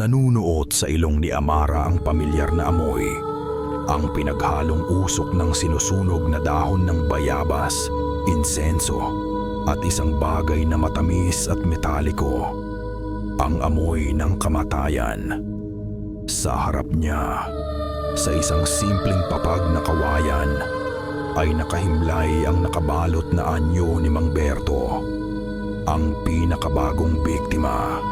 Nanunuot sa ilong ni Amara ang pamilyar na amoy, ang pinaghalong usok ng sinusunog na dahon ng bayabas, insenso, at isang bagay na matamis at metaliko, ang amoy ng kamatayan. Sa harap niya, sa isang simpleng papag na kawayan, ay nakahimlay ang nakabalot na anyo ni Mang Berto, ang pinakabagong biktima.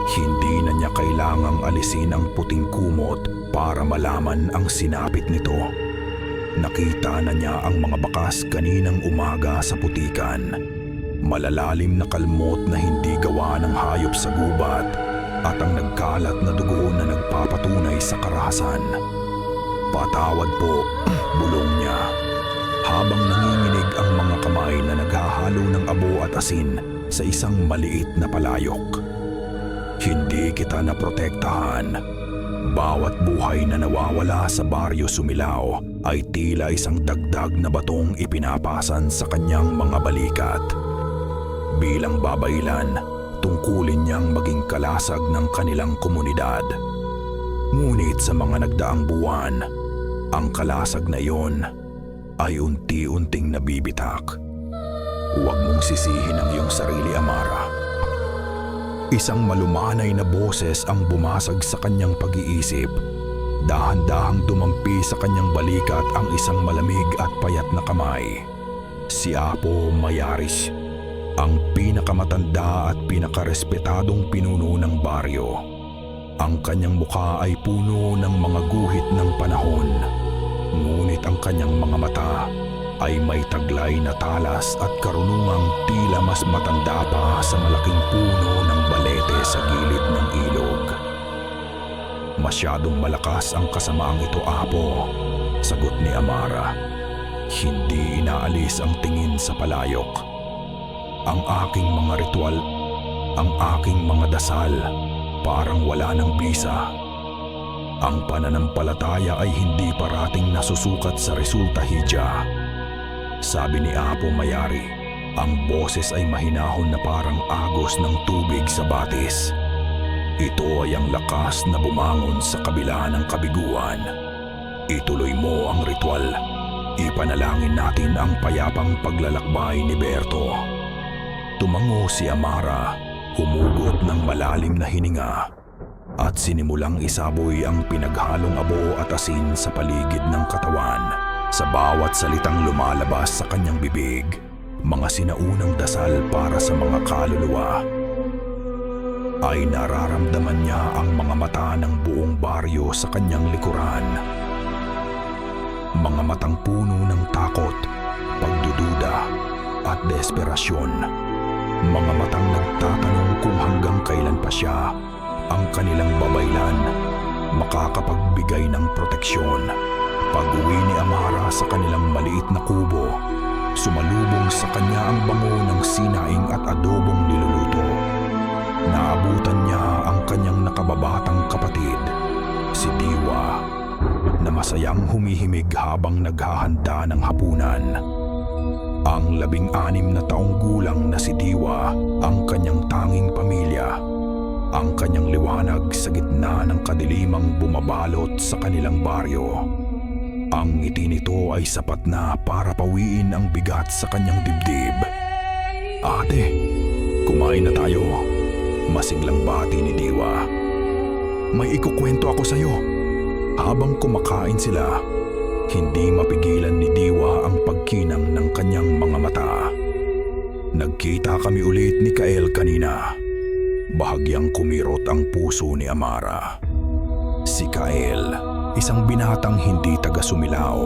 Hindi na niya kailangang alisin ang puting kumot para malaman ang sinapit nito. Nakita na niya ang mga bakas kaninang umaga sa putikan. Malalalim na kalmot na hindi gawa ng hayop sa gubat at ang nagkalat na dugo na nagpapatunay sa karahasan. "Patawad po," bulong niya, habang nanginginig ang mga kamay na naghahalo ng abo at asin sa isang maliit na palayok. "Hindi kita naprotektahan." Bawat buhay na nawawala sa Baryo Sumilao ay tila isang dagdag na batong ipinapasan sa kanyang mga balikat. Bilang babaylan, tungkulin niyang maging kalasag ng kanilang komunidad. Ngunit sa mga nagdaang buwan, ang kalasag na iyon ay unti-unting nabibitak. "Huwag mong sisihin ang iyong sarili, Amara." Isang malumanay na boses ang bumasag sa kanyang pag-iisip. Dahan-dahang dumampi sa kanyang balikat ang isang malamig at payat na kamay. Si Apo Mayaris, ang pinakamatanda at pinakarespetadong pinuno ng baryo. Ang kanyang mukha ay puno ng mga guhit ng panahon, ngunit ang kanyang mga mata ay may taglay na talas at karunungang tila mas matanda pa sa malaking puno ng balete sa gilid ng ilog. "Masyadong malakas ang kasamaang ito, Apo," sagot ni Amara. Hindi inaalis ang tingin sa palayok. "Ang aking mga ritual, ang aking mga dasal, parang wala ng bisa. Ang pananampalataya ay hindi parating nasusukat sa resulta, Hidya," sabi ni Apo Mayari. Ang boses ay mahinahon na parang agos ng tubig sa batis. "Ito ay ang lakas na bumangon sa kabila ng kabiguan. Ituloy mo ang ritual. Ipanalangin natin ang payapang paglalakbay ni Berto." Tumango si Amara, humugot ng malalim na hininga, at sinimulang isaboy ang pinaghalong abo at asin sa paligid ng katawan. Sa bawat salitang lumalabas sa kanyang bibig, mga sinaunang dasal para sa mga kaluluwa. Ay nararamdaman niya ang mga mata ng buong baryo sa kanyang likuran. Mga matang puno ng takot, pagdududa at desperasyon. Mga matang nagtatanong kung hanggang kailan pa siya, ang kanilang babaylan, makakapagbigay ng proteksyon. Pag-uwi ni Amara sa kanilang maliit na kubo, sumalubong sa kanya ang bango ng sinaing at adobong niluluto. Naabutan niya ang kanyang nakababatang kapatid, si Diwa, na masayang humihimig habang naghahanda ng hapunan. Ang 16 na taong gulang na si Diwa ang kanyang tanging pamilya, ang kanyang liwanag sa gitna ng kadilimang bumabalot sa kanilang baryo. Ang ngiti nito ay sapat na para pawiin ang bigat sa kanyang dibdib. "Ate, kumain na tayo," masiglang bati ni Diwa. "May ikukwento ako sa'yo." Habang kumakain sila, hindi mapigilan ni Diwa ang pagkinang ng kanyang mga mata. "Nagkita kami ulit ni Kael kanina." Bahagyang kumirot ang puso ni Amara. Si Kael, isang binatang hindi taga-Sumilao,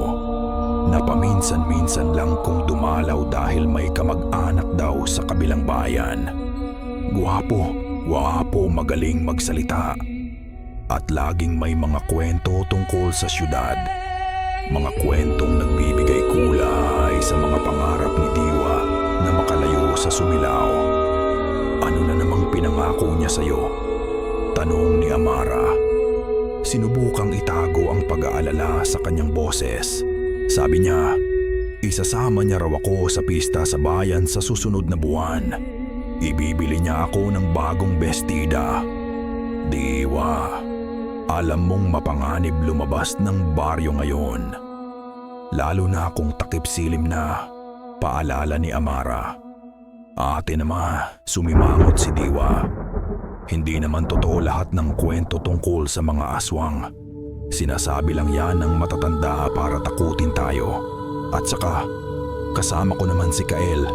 na paminsan-minsan lang kung dumalaw dahil may kamag-anak daw sa kabilang bayan. Gwapo, magaling magsalita, at laging may mga kwento tungkol sa syudad. Mga kwentong nagbibigay kulay sa mga pangarap ni Diwa na makalayo sa Sumilao. "Ano na namang pinangako niya sa'yo?" tanong ni Amara. Sinubukang itago ang pag-aalala sa kanyang boses. Sabi niya, isasama niya raw ako sa pista sa bayan sa susunod na buwan. Ibibili niya ako ng bagong bestida. Diwa, alam mong mapanganib lumabas ng baryo ngayon. Lalo na kung takip silim na, paalala ni Amara. Ate naman, sumimangot si Diwa. Hindi naman totoo lahat ng kwento tungkol sa mga aswang. Sinasabi lang yan ng matatanda para takutin tayo. At saka, kasama ko naman si Kael.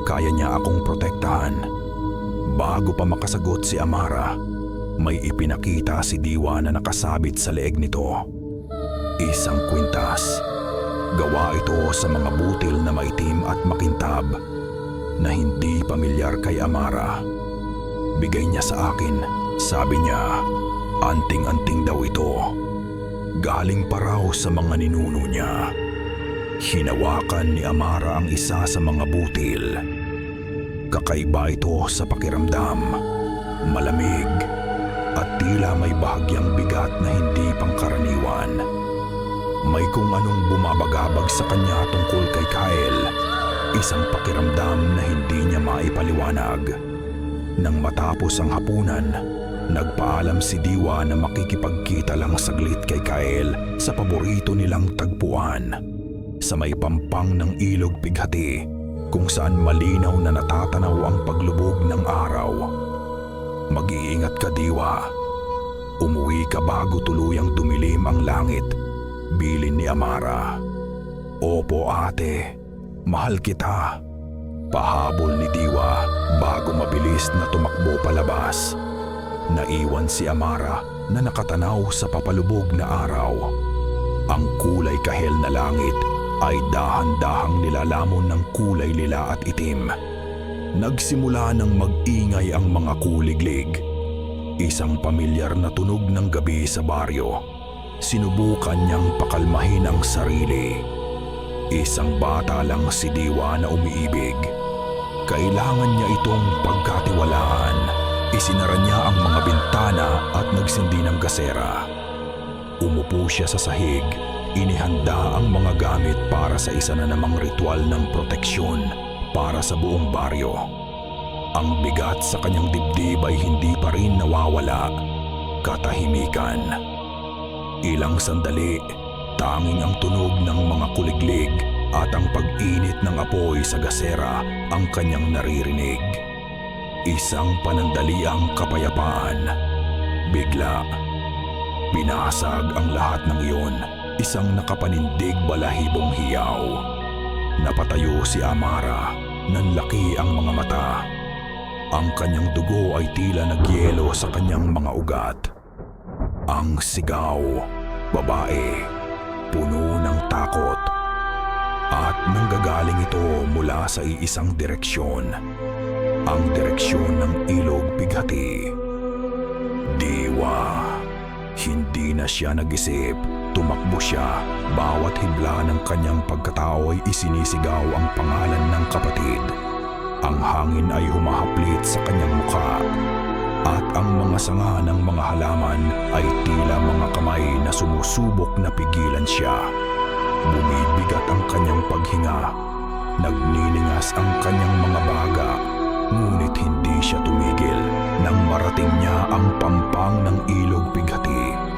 Kaya niya akong protektahan. Bago pa makasagot si Amara, may ipinakita si Diwa na nakasabit sa leeg nito. Isang kwintas. Gawa ito sa mga butil na maitim at makintab na hindi pamilyar kay Amara. Bigay niya sa akin, sabi niya, anting-anting daw ito. Galing pa raw sa mga ninuno niya. Hinawakan ni Amara ang isa sa mga butil. Kakaiba ito sa pakiramdam. Malamig at tila may bahagyang bigat na hindi pangkaraniwan. May kung anong bumabagabag sa kanya tungkol kay Kael. Isang pakiramdam na hindi niya maipaliwanag. Nang matapos ang hapunan, nagpaalam si Diwa na makikipagkita lang saglit kay Kael sa paborito nilang tagpuan. Sa may pampang ng ilog Pighati, kung saan malinaw na natatanaw ang paglubog ng araw. Mag-iingat ka, Diwa. Umuwi ka bago tuluyang dumilim ang langit, bilin ni Amara. Opo ate, mahal kita. Pahabol ni Diwa bago mabilis na tumakbo palabas. Naiwan si Amara na nakatanaw sa papalubog na araw. Ang kulay kahel na langit ay dahan-dahang nilalamon ng kulay lila at itim. Nagsimula ng mag-ingay ang mga kuliglig. Isang pamilyar na tunog ng gabi sa baryo. Sinubukan niyang pakalmahin ang sarili. Isang bata lang si Diwa na umiibig. Kailangan niya itong pagkatiwalaan. Isinara niya ang mga bintana at nagsindi ng gasera. Umupo siya sa sahig. Inihanda ang mga gamit para sa isa na namang ritual ng proteksyon para sa buong baryo. Ang bigat sa kanyang dibdib ay hindi pa rin nawawala. Katahimikan. Ilang sandali, tanging ang tunog ng mga kuliglig at ang pag-init ng apoy sa gasera ang kanyang naririnig. Isang panandaliang kapayapaan. Bigla, binasag ang lahat ng iyon. Isang nakapanindig balahibong hiyaw. Napatayo si Amara, nanlaki ang mga mata. Ang kanyang dugo ay tila nagyelo sa kanyang mga ugat. Ang sigaw, babae, puno ng takot. At nanggagaling ito mula sa iisang direksyon. Ang direksyon ng ilog Pighati. Diwa. Hindi na siya nag-isip. Tumakbo siya. Bawat hibla ng kanyang pagkatao ay isinisigaw ang pangalan ng kapatid. Ang hangin ay humahaplit sa kanyang mukha. At ang mga sanga ng mga halaman ay tila mga kamay na sumusubok na pigilan siya. Bumibigat ang kanyang paghinga. Nagniningas ang kanyang mga baga. Ngunit hindi siya tumigil nang marating niya ang pampang ng ilog Pighati.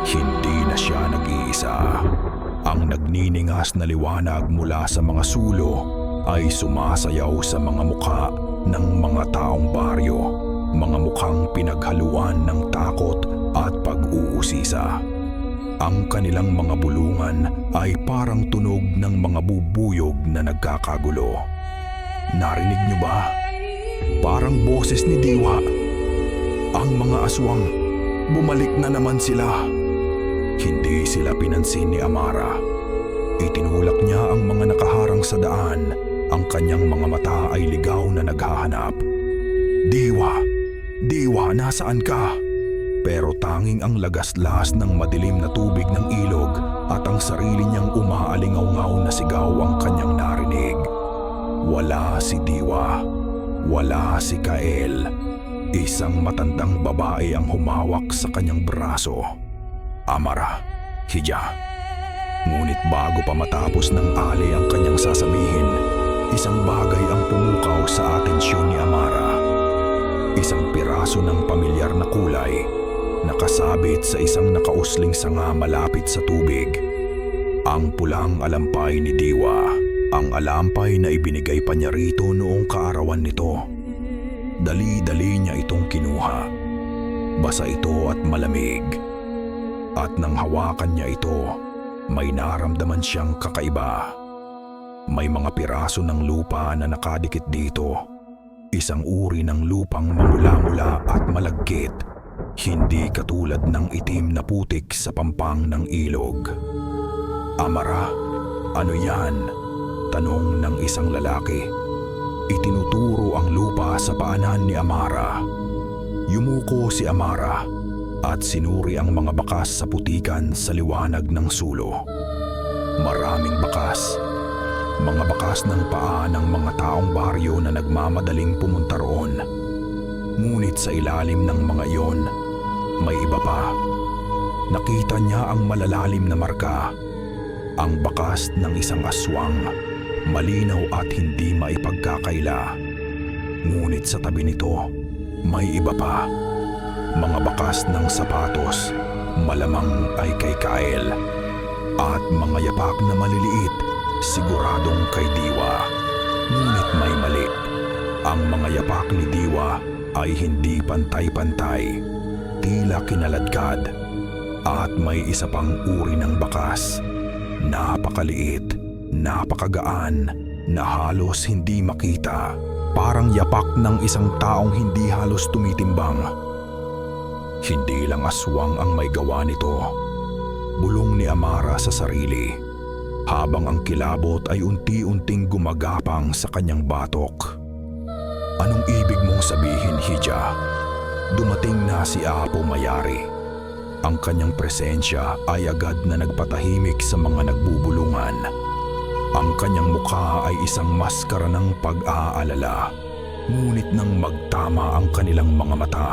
Hindi na siya nag-iisa. Ang nagniningas na liwanag mula sa mga sulo ay sumasayaw sa mga mukha ng mga taong baryo. Mga mukhang pinaghaluan ng takot at pag-uusisa. Ang kanilang mga bulungan ay parang tunog ng mga bubuyog na nagkakagulo. Narinig niyo ba? Parang boses ni Diwa. Ang mga aswang, bumalik na naman sila. Hindi sila pinansin ni Amara. Itinulak niya ang mga nakaharang sa daan. Ang kanyang mga mata ay ligaw na naghahanap. Diwa! Diwa, nasaan ka? Pero tanging ang lagaslas ng madilim na tubig ng ilog at ang sarili niyang umaalingaw-ngaw na sigaw ang kanyang narinig. Wala si Diwa. Wala si Kael. Isang matandang babae ang humawak sa kanyang braso. Amara, Hija. Ngunit bago pa matapos ng ali ang kanyang sasabihin, isang bagay ang pumukaw sa atensyon ni Amara. Isang piraso ng pamilyar na kulay, nakasabit sa isang nakausling sanga malapit sa tubig. Ang pulang alampay ni Diwa, ang alampay na ibinigay pa niya rito noong kaarawan nito. Dali-dali niya itong kinuha. Basa ito at malamig. At nang hawakan niya ito, may naramdaman siyang kakaiba. May mga piraso ng lupa na nakadikit dito. Isang uri ng lupang mamula-mula at malagkit, hindi katulad ng itim na putik sa pampang ng ilog. "Amara, ano yan?" tanong ng isang lalaki. Itinuturo ang lupa sa paanan ni Amara. Yumuko si Amara at sinuri ang mga bakas sa putikan sa liwanag ng sulo. Maraming bakas. Mga bakas ng paa ng mga taong baryo na nagmamadaling pumunta roon. Ngunit sa ilalim ng mga iyon, may iba pa. Nakita niya ang malalalim na marka, ang bakas ng isang aswang, malinaw at hindi maipagkakaila. Ngunit sa tabi nito, may iba pa. Mga bakas ng sapatos, malamang ay kay Kyle. At mga yapak na maliliit, siguradong kay Diwa. Ngunit may mali. Ang mga yapak ni Diwa ay hindi pantay-pantay, tila kinaladkad. At may isa pang uri ng bakas. Napakaliit, napakagaan, na halos hindi makita. Parang yapak ng isang taong hindi halos tumitimbang. Hindi lang aswang ang may gawa nito. Bulong ni Amara sa sarili, habang ang kilabot ay unti-unting gumagapang sa kanyang batok. "Anong ibig mong sabihin, Hija?" Dumating na si Apo Mayari. Ang kanyang presensya ay agad na nagpatahimik sa mga nagbubulungan. Ang kanyang mukha ay isang maskara ng pag-aalala. Ngunit nang magtama ang kanilang mga mata,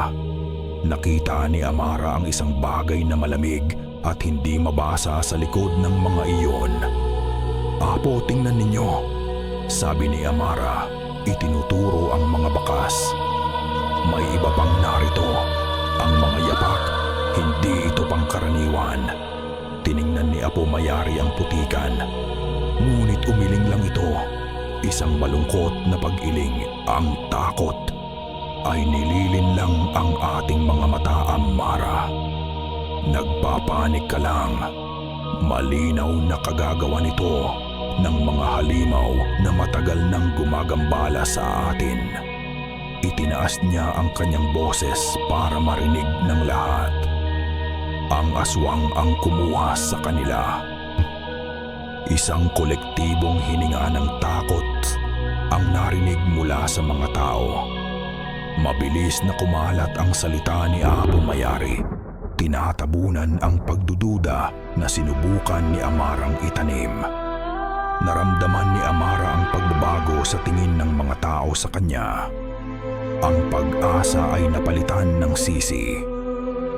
nakita ni Amara ang isang bagay na malamig at hindi mabasa sa likod ng mga iyon. "Apo, tingnan ninyo," sabi ni Amara, itinuturo ang mga bakas. "May iba pang narito, ang mga yapak, hindi ito pangkaraniwan." Tiningnan ni Apo Mayari ang putikan. Ngunit umiling lang ito, isang malungkot na pag-iling. Ang takot ay nililin lang ang ating mga mata, Amara. Nagpapanik ka lang. Malinaw na kagagawa nito ng mga halimaw na matagal nang gumagambala sa atin. Itinaas niya ang kanyang boses para marinig ng lahat. Ang aswang ang kumuha sa kanila. Isang kolektibong hininga ng takot ang narinig mula sa mga tao. Mabilis na kumalat ang salita ni Apo Mayari. Tinatabunan ang pagdududa na sinubukan ni Amarang itanim. Naramdaman ni Amara ang pagbabago sa tingin ng mga tao sa kanya. Ang pag-asa ay napalitan ng sisi.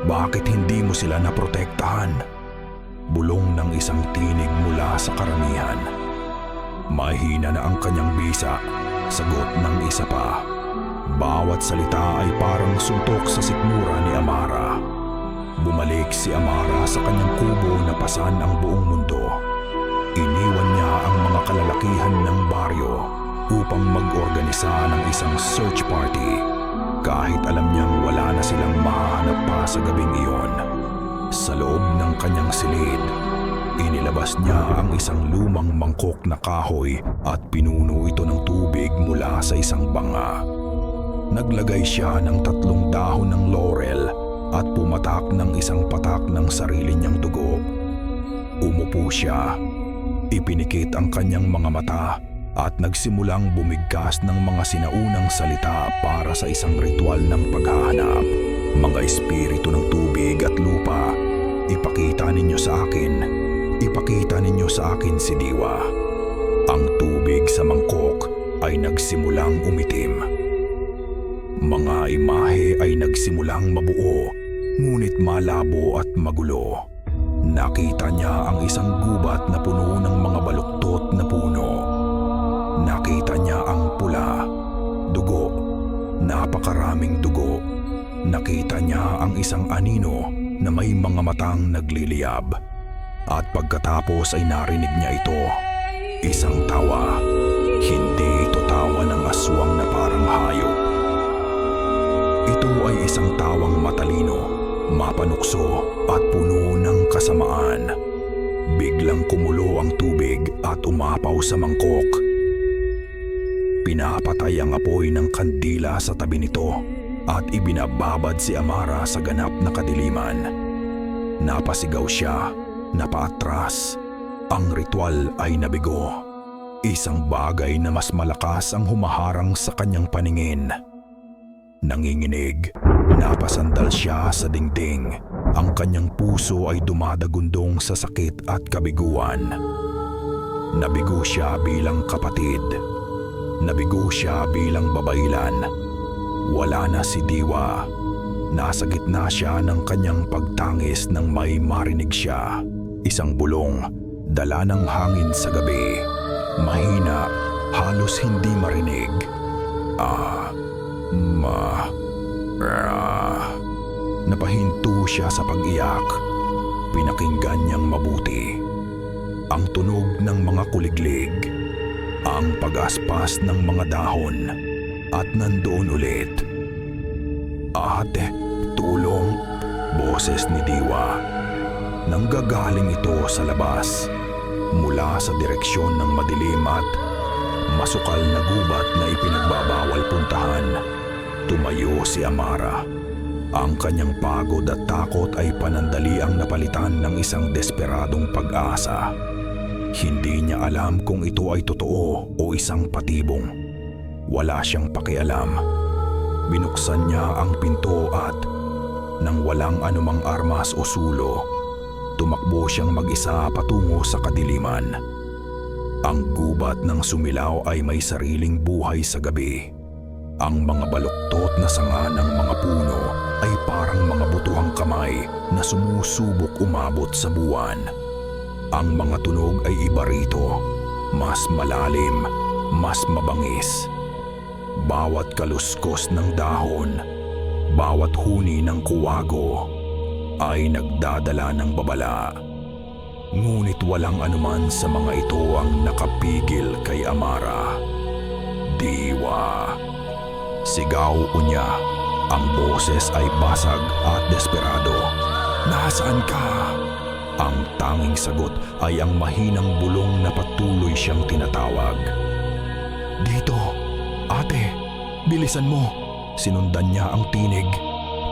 "Bakit hindi mo sila naprotektahan?" Bulong ng isang tinig mula sa karamihan. Mahina na ang kanyang bisa, sagot ng isa pa. Bawat salita ay parang suntok sa sikmura ni Amara. Bumalik si Amara sa kanyang kubo na pasan ang buong mundo. Iniwan niya ang mga kalalakihan ng baryo upang mag-organisa ng isang search party, kahit alam niyang wala na silang mahanap pa sa gabing iyon. Sa loob ng kanyang silid, inilabas niya ang isang lumang mangkok na kahoy at pinuno ito ng tubig mula sa isang banga. Naglagay siya ng 3 dahon ng laurel at pumatak ng isang patak ng sarili niyang dugo. Umupo siya, ipinikit ang kanyang mga mata at nagsimulang bumigkas ng mga sinaunang salita para sa isang ritual ng paghahanap. "Mga espiritu ng tubig at lupa, ipakita ninyo sa akin. Ipakita ninyo sa akin si Diwa." Ang tubig sa mangkok ay nagsimulang umitim. Mga imahe ay nagsimulang mabuo, ngunit malabo at magulo. Nakita niya ang isang gubat na puno ng mga baluktot na puno. Nakita niya ang pula, dugo, napakaraming dugo. Nakita niya ang isang anino na may mga matang nagliliyab. At pagkatapos ay narinig niya ito. Isang tawa. Hindi ito tawa ng aswang na parang hayop. Ito ay isang tawang matalino, mapanukso at puno ng kasamaan. Biglang kumulo ang tubig at umapaw sa mangkok. Pinapatay ang apoy ng kandila sa tabi nito at ibinababad si Amara sa ganap na kadiliman. Napasigaw siya, napaatras. Ang ritual ay nabigo. Isang bagay na mas malakas ang humaharang sa kanyang paningin. Nanginginig, napasandal siya sa dingding. Ang kanyang puso ay dumadagundong sa sakit at kabiguan. Nabigo siya bilang kapatid. Nabigo siya bilang babaylan. Wala na si Diwa. Nasa gitna siya ng kanyang pagtangis nang may marinig siya. Isang bulong, dala ng hangin sa gabi. Mahina, halos hindi marinig. Napahinto siya sa pag-iyak. Pinakinggan niyang mabuti. Ang tunog ng mga kuliglig. Ang pag-aspas ng mga dahon. At nandoon ulit. Ate, tulong. Boses ni Diwa. Nanggagaling ito sa labas. Mula sa direksyon ng madilim at masukal na gubat na ipinagbabawal puntahan. Tumayo si Amara. Ang kanyang pagod at takot ay panandaliang napalitan ng isang desperadong pag-asa. Hindi niya alam kung ito ay totoo o isang patibong. Wala siyang pakialam. Binuksan niya ang pinto at nang walang anumang armas o sulo, tumakbo siyang mag-isa patungo sa kadiliman. Ang gubat ng sumilaw ay may sariling buhay sa gabi. Ang mga baluktot na sanga ng mga puno ay parang mga butuhang kamay na sumusubok umabot sa buwan. Ang mga tunog ay iba rito, mas malalim, mas mabangis. Bawat kaluskos ng dahon, bawat huni ng kuwago ay nagdadala ng babala. Ngunit walang anuman sa mga ito ang nakapigil kay Amara. Diwa. Sigaw unya. Ang boses ay basag at desperado. Nasaan ka? Ang tanging sagot ay ang mahinang bulong na patuloy siyang tinatawag. Dito, ate, bilisan mo. Sinundan niya ang tinig.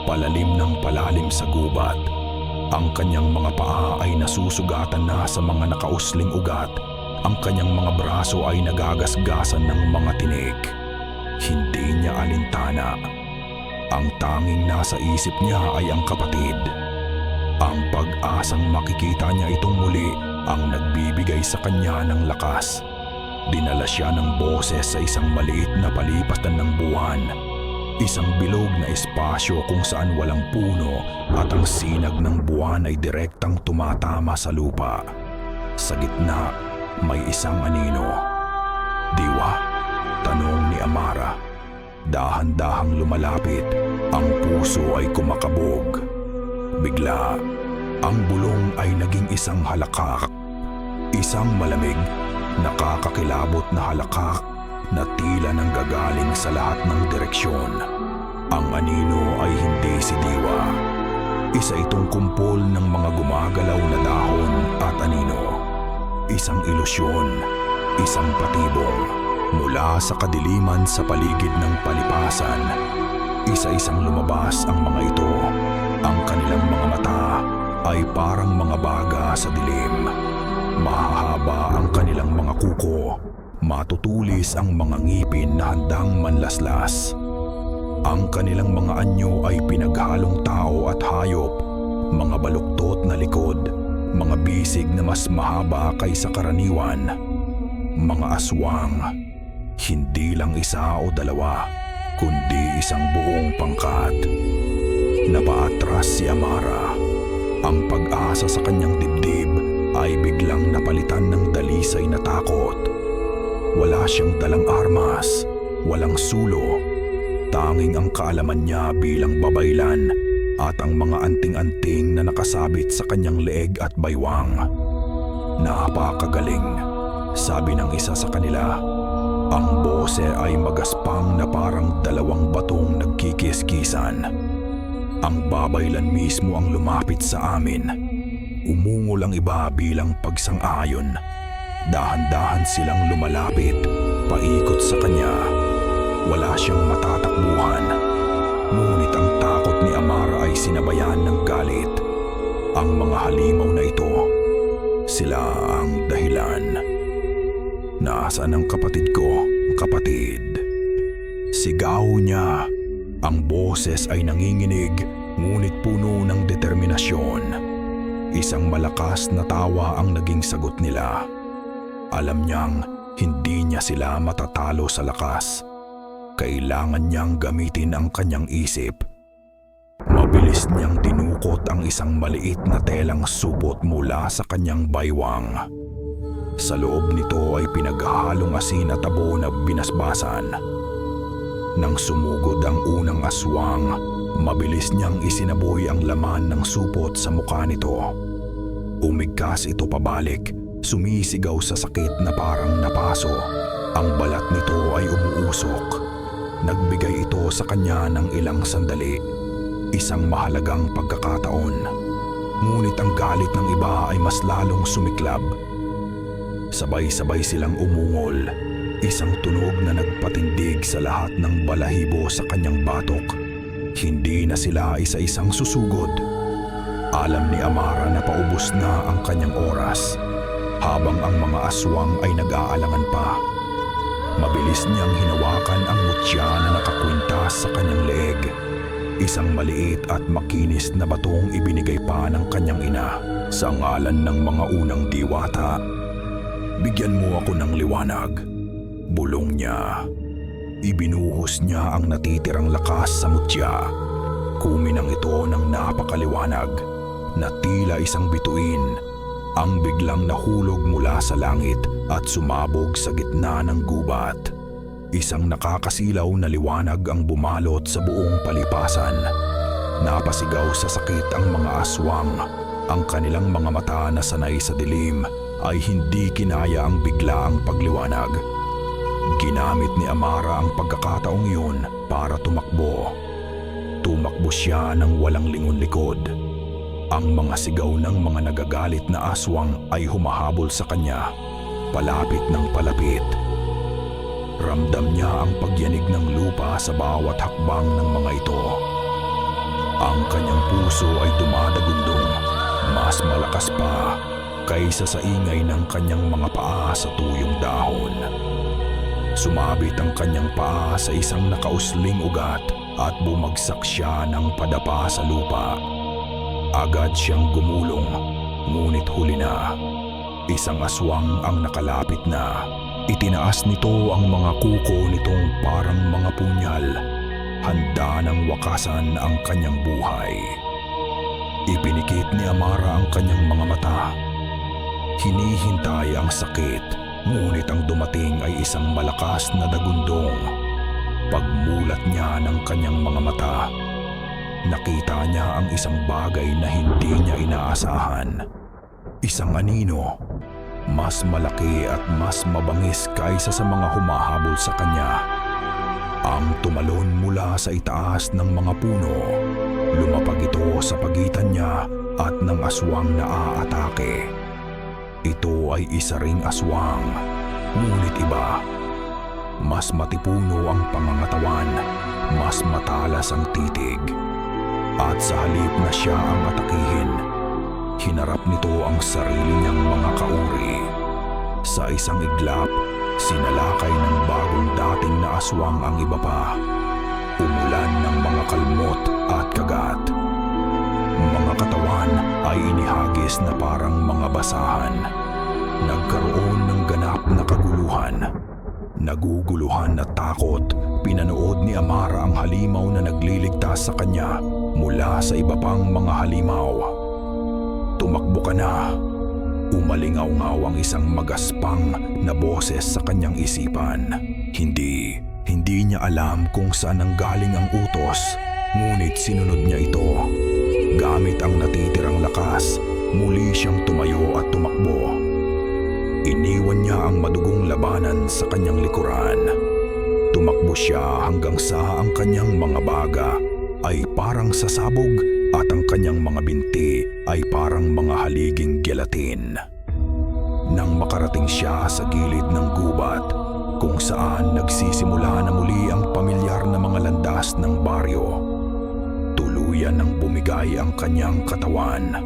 Palalim ng palalim sa gubat. Ang kanyang mga paa ay nasusugatan na sa mga nakausling ugat. Ang kanyang mga braso ay nagagasgasan ng mga tinik. Hindi niya alintana. Ang tanging nasa isip niya ay ang kapatid. Ang pag-asang makikita niya itong muli ang nagbibigay sa kanya ng lakas. Dinala siya ng boses sa isang maliit na palipastan ng buwan. Isang bilog na espasyo kung saan walang puno at ang sinag ng buwan ay direktang tumatama sa lupa. Sa gitna, may isang anino. Diwa? Tanong ni Amara. Dahan-dahang lumalapit, ang puso ay kumakabog. Bigla, ang bulong ay naging isang halakak. Isang malamig, nakakakilabot na halakak na tila nang gagaling sa lahat ng direksyon. Ang anino ay hindi si Diwa. Isa itong kumpol ng mga gumagalaw na dahon at anino. Isang ilusyon, isang patibong. Mula sa kadiliman sa paligid ng palipasan, isa-isang lumabas ang mga ito. Ang kanilang mga mata ay parang mga baga sa dilim. Mahahaba ang kanilang mga kuko. Matutulis ang mga ngipin na handang manlaslas. Ang kanilang mga anyo ay pinaghalong tao at hayop, mga baluktot na likod, mga bisig na mas mahaba kaysa karaniwan, mga aswang. Hindi lang isa o dalawa, kundi isang buong pangkat. Napaatras si Amara. Ang pag-asa sa kanyang dibdib ay biglang napalitan ng dalisay na takot. Wala siyang dalang armas, walang sulo, Tanging ang kaalaman niya bilang babaylan at ang mga anting-anting na nakasabit sa kanyang leeg at baywang. Napakagaling, sabi ng isa sa kanila. Ang bose ay magaspang na parang dalawang batong nagkikis-kisan. Ang babaylan mismo ang lumapit sa amin. Umungol ang iba bilang pagsang-ayon. Dahan-dahan silang lumalapit, paikot sa kanya. Wala siyang matatakbuhan. Ngunit ang takot ni Amara ay sinabayan ng galit. Ang mga halimaw na ito, sila ang dahilan. Nasaan ang kapatid ko, kapatid? Sigaw niya. Ang boses ay nanginginig, ngunit puno ng determinasyon. Isang malakas na tawa ang naging sagot nila. Alam niyang hindi niya sila matatalo sa lakas. Kailangan niyang gamitin ang kanyang isip. Mabilis niyang dinukot ang isang maliit na telang supot mula sa kanyang baywang. Sa loob nito ay pinaghahalong asin at tabo na binasbasan. Nang sumugod ang unang aswang, mabilis niyang isinaboy ang laman ng supot sa mukha nito. Umigkas ito pabalik, sumisigaw sa sakit na parang napaso. Ang balat nito ay umuusok. Nagbigay ito sa kanya ng ilang sandali, isang mahalagang pagkakataon. Ngunit ang galit ng iba ay mas lalong sumiklab. Sabay-sabay silang umungol, isang tunog na nagpatindig sa lahat ng balahibo sa kanyang batok. Hindi na sila isa-isang susugod. Alam ni Amara na paubos na ang kanyang oras, habang ang mga aswang ay nag-aalangan pa. Mabilis niyang hinawakan ang mutya na nakakwintas sa kanyang leeg. Isang maliit at makinis na batong ibinigay pa ng kanyang ina sa ngalan ng mga unang diwata. Bigyan mo ako ng liwanag, bulong niya. Ibinuhos niya ang natitirang lakas sa mutya. Kuminang ito ng napakaliwanag na tila isang bituin ang biglang nahulog mula sa langit at sumabog sa gitna ng gubat. Isang nakakasilaw na liwanag ang bumalot sa buong palipasan. Napasigaw sa sakit ang mga aswang. Ang kanilang mga mata na sanay sa dilim ay hindi kinaya ang biglaang pagliwanag. Ginamit ni Amara ang pagkakataong iyon para tumakbo. Tumakbo siya ng walang lingon-likod. Ang mga sigaw ng mga nagagalit na aswang ay humahabol sa kanya, palapit ng palapit. Ramdam niya ang pagyanig ng lupa sa bawat hakbang ng mga ito. Ang kanyang puso ay dumadagundong, mas malakas pa kaysa sa ingay ng kanyang mga paa sa tuyong dahon. Sumabit ang kanyang paa sa isang nakausling ugat at bumagsak siya ng padapa sa lupa. Agad siyang gumulong, ngunit huli na. Isang aswang ang nakalapit na. Itinaas nito ang mga kuko nitong parang mga punyal. Handa ng wakasan ang kanyang buhay. Ipinikit ni Amara ang kanyang mga mata. Hinihintay ang sakit, ngunit ang dumating ay isang malakas na dagundong. Pagmulat niya ng kanyang mga mata, nakita niya ang isang bagay na hindi niya inaasahan. Isang anino, mas malaki at mas mabangis kaysa sa mga humahabol sa kanya. Ang tumalon mula sa itaas ng mga puno, lumapag ito sa pagitan niya at ng aswang na aatake. Ito ay isa ring aswang, ngunit iba. Mas matipuno ang pangangatawan, mas matalas ang titig. At sa halip na siya ang atakihin, hinarap nito ang sarili niyang mga kauri. Sa isang iglap, sinalakay ng bagong dating na aswang ang iba pa. Umulan ng mga kalmot at kagat. Mga katawan ay inihagis na parang mga basahan. Nagkaroon ng ganap na kaguluhan. Naguguluhan at takot, pinanood ni Amara ang halimaw na nagliligtas sa kanya mula sa iba pang mga halimaw. Tumakbo ka na. Umalingaw-ngaw ang isang magaspang na boses sa kanyang isipan. Hindi niya alam kung saan nanggaling ang utos, ngunit sinunod niya ito. Gamit ang natitirang lakas, muli siyang tumayo at tumakbo. Iniwan niya ang madugong labanan sa kanyang likuran. Tumakbo siya hanggang sa ang kanyang mga baga ay parang sasabog at ang kanyang mga binti ay parang mga haliging gelatin. Nang makarating siya sa gilid ng gubat, kung saan nagsisimula na muli ang pamilyar na mga landas ng baryo, tuluyan nang bumigay ang kanyang katawan.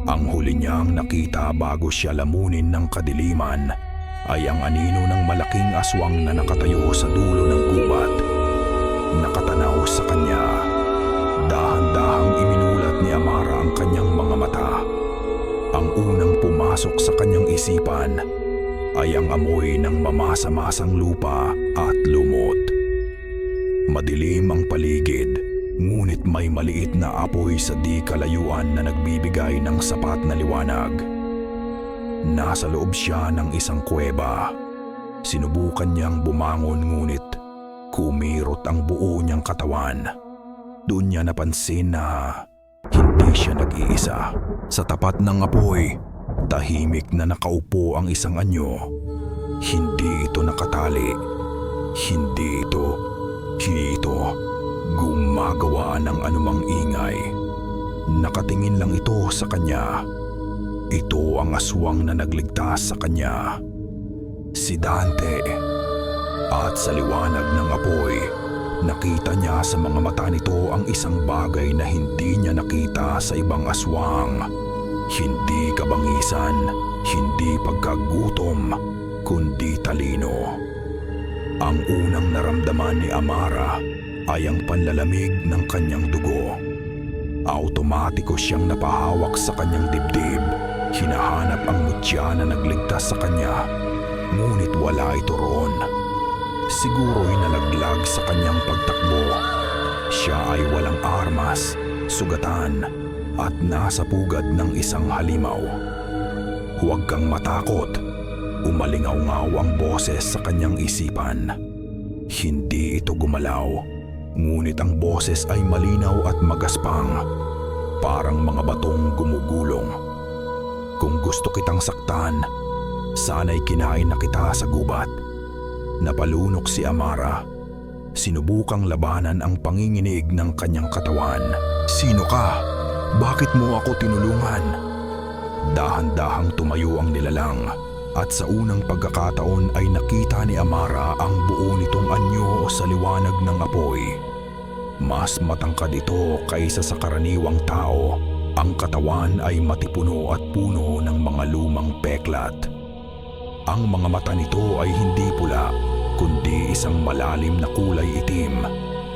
Ang huli niyang nakita bago siya lamunin ng kadiliman ay ang anino ng malaking aswang na nakatayo sa dulo ng gubat. Nakatanaw sa kanya. Dahan-dahang iminulat ni Amara ang kanyang mga mata. Ang unang pumasok sa kanyang isipan ay ang amoy ng mamasa-masang lupa at lumot. Madilim ang paligid, ngunit may maliit na apoy sa di kalayuan na nagbibigay ng sapat na liwanag. Nasa loob siya ng isang kuweba. Sinubukan niyang bumangon ngunit kumirot ang buo niyang katawan. Doon niya napansin na hindi siya nag-iisa. Sa tapat ng apoy, tahimik na nakaupo ang isang anyo. Hindi ito nakatali. Hindi ito gumagawa ng anumang ingay. Nakatingin lang ito sa kanya. Ito ang aswang na nagligtas sa kanya. Si Dante. At sa liwanag ng apoy, nakita niya sa mga mata nito ang isang bagay na hindi niya nakita sa ibang aswang. Hindi kabangisan, hindi pagkagutom, kundi talino. Ang unang naramdaman ni Amara ay ang panlalamig ng kanyang dugo. Automatiko siyang napahawak sa kanyang dibdib. Hinahanap ang mutya na nagligtas sa kanya, ngunit wala ito roon. Siguro'y nalaglag sa kanyang pagtakbo. Siya ay walang armas, sugatan, at nasa pugad ng isang halimaw. Huwag kang matakot. Umalingaw-ngaw ang boses sa kanyang isipan. Hindi ito gumalaw, ngunit ang boses ay malinaw at magaspang, parang mga batong gumugulong. Kung gusto kitang saktan, sana'y kinain na kita sa gubat. Napalunok si Amara. Sinubukang labanan ang panginginig ng kanyang katawan. Sino ka? Bakit mo ako tinulungan? Dahan-dahang tumayo ang nilalang at sa unang pagkakataon ay nakita ni Amara ang buo nitong anyo sa liwanag ng apoy. Mas matangkad ito kaysa sa karaniwang tao. Ang katawan ay matipuno at puno ng mga lumang peklat. Ang mga mata nito ay hindi pula, kundi isang malalim na kulay itim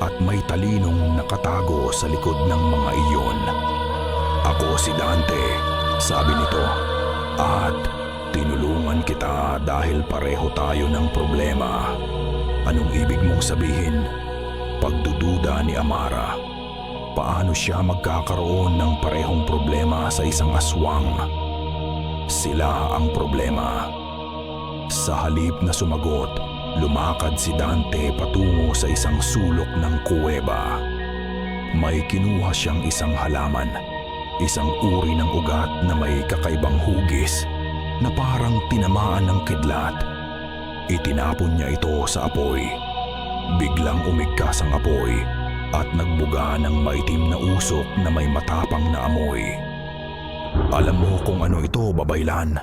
at may talinong nakatago sa likod ng mga iyon. Ako si Dante, sabi nito, at tinulungan kita dahil pareho tayo ng problema. Anong ibig mong sabihin? Pagdududa ni Amara. Paano siya magkakaroon ng parehong problema sa isang aswang? Sila ang problema. Sa halip na sumagot, lumakad si Dante patungo sa isang sulok ng kuweba. May kinuha siyang isang halaman, isang uri ng ugat na may kakaibang hugis na parang tinamaan ng kidlat. Itinapon niya ito sa apoy. Biglang umigkas ang apoy at nagbuga ng maitim na usok na may matapang na amoy. Alam mo kung ano ito, babaylan?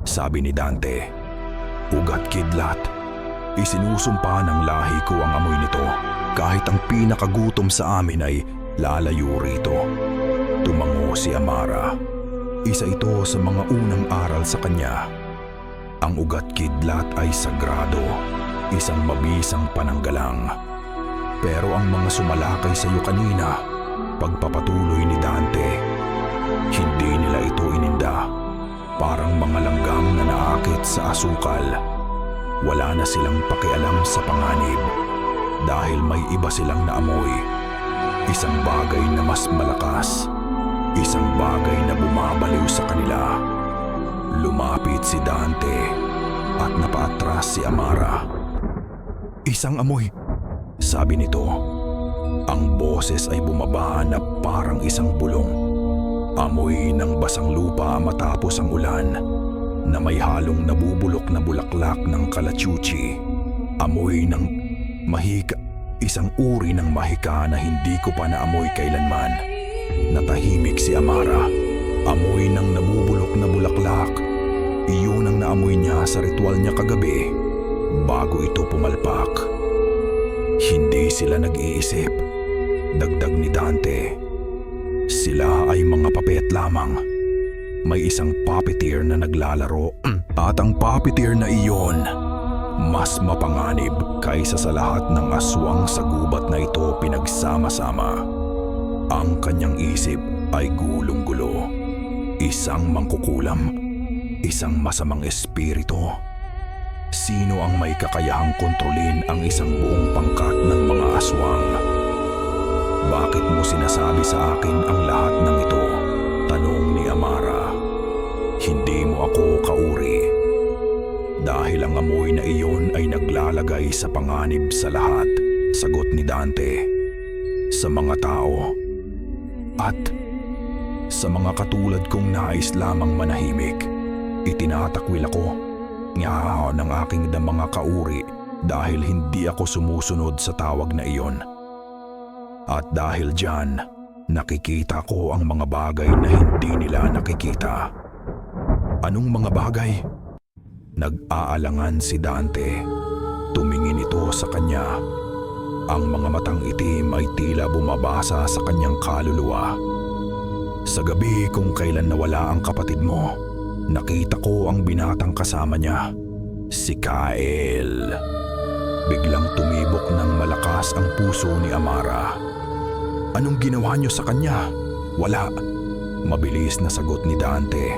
Sabi ni Dante. Ugat kidlat. Isinusumpa ng lahi ko ang amoy nito. Kahit ang pinakagutom sa amin ay lalayo rito. Tumango si Amara. Isa ito sa mga unang aral sa kanya. Ang ugat kidlat ay sagrado, isang mabisang pananggalang. Pero ang mga sumalakay sa iyo kanina, pagpapatuloy ni Dante, hindi nila ito ininda. Parang mga langgam na naakit sa asukal. Wala na silang pakialam sa panganib dahil may iba silang naamoy. Isang bagay na mas malakas. Isang bagay na bumabaliw sa kanila. Lumapit si Dante at napaatras si Amara. Isang amoy. sabi nito. Ang boses ay bumaba na parang isang bulong. Amoy ng basang lupa matapos ang ulan na may halong nabubulok na bulaklak ng kalachuchi. Amoy ng mahika, isang uri ng mahika na hindi ko pa naamoy kailanman. Natahimik si Amara. Amoy ng nabubulok na bulaklak. Iyon ang naamoy niya sa ritual niya kagabi bago ito pumalpak. Hindi sila nag-iisip. Dagdag ni Dante. Sila ay mga papet lamang. May isang puppeteer na naglalaro at ang puppeteer na iyon mas mapanganib kaysa sa lahat ng aswang sa gubat na ito pinagsama-sama. Ang kanyang isip ay gulong-gulo. Isang mangkukulam, isang masamang espiritu. Sino ang may kakayahang kontrolin ang isang buong pangkat ng mga aswang? Bakit mo sinasabi sa akin ang lahat ng ito? Tanong ni Amara. Hindi mo ako kauri. Dahil ang amoy na iyon ay naglalagay sa panganib sa lahat, sagot ni Dante. Sa mga tao at sa mga katulad kong nais lamang manahimik, itinatakwil ako ng aking mga kauri dahil hindi ako sumusunod sa tawag na iyon. At dahil dyan, nakikita ko ang mga bagay na hindi nila nakikita. Anong mga bagay? Nag-aalangan si Dante. Tumingin ito sa kanya. Ang mga matang itim ay tila bumabasa sa kanyang kaluluwa. Sa gabi kung kailan nawala ang kapatid mo, nakita ko ang binatang kasama niya, si Kyle. Biglang tumibok ng malakas ang puso ni Amara. Anong ginawa niyo sa kanya? Wala. Mabilis na sagot ni Dante.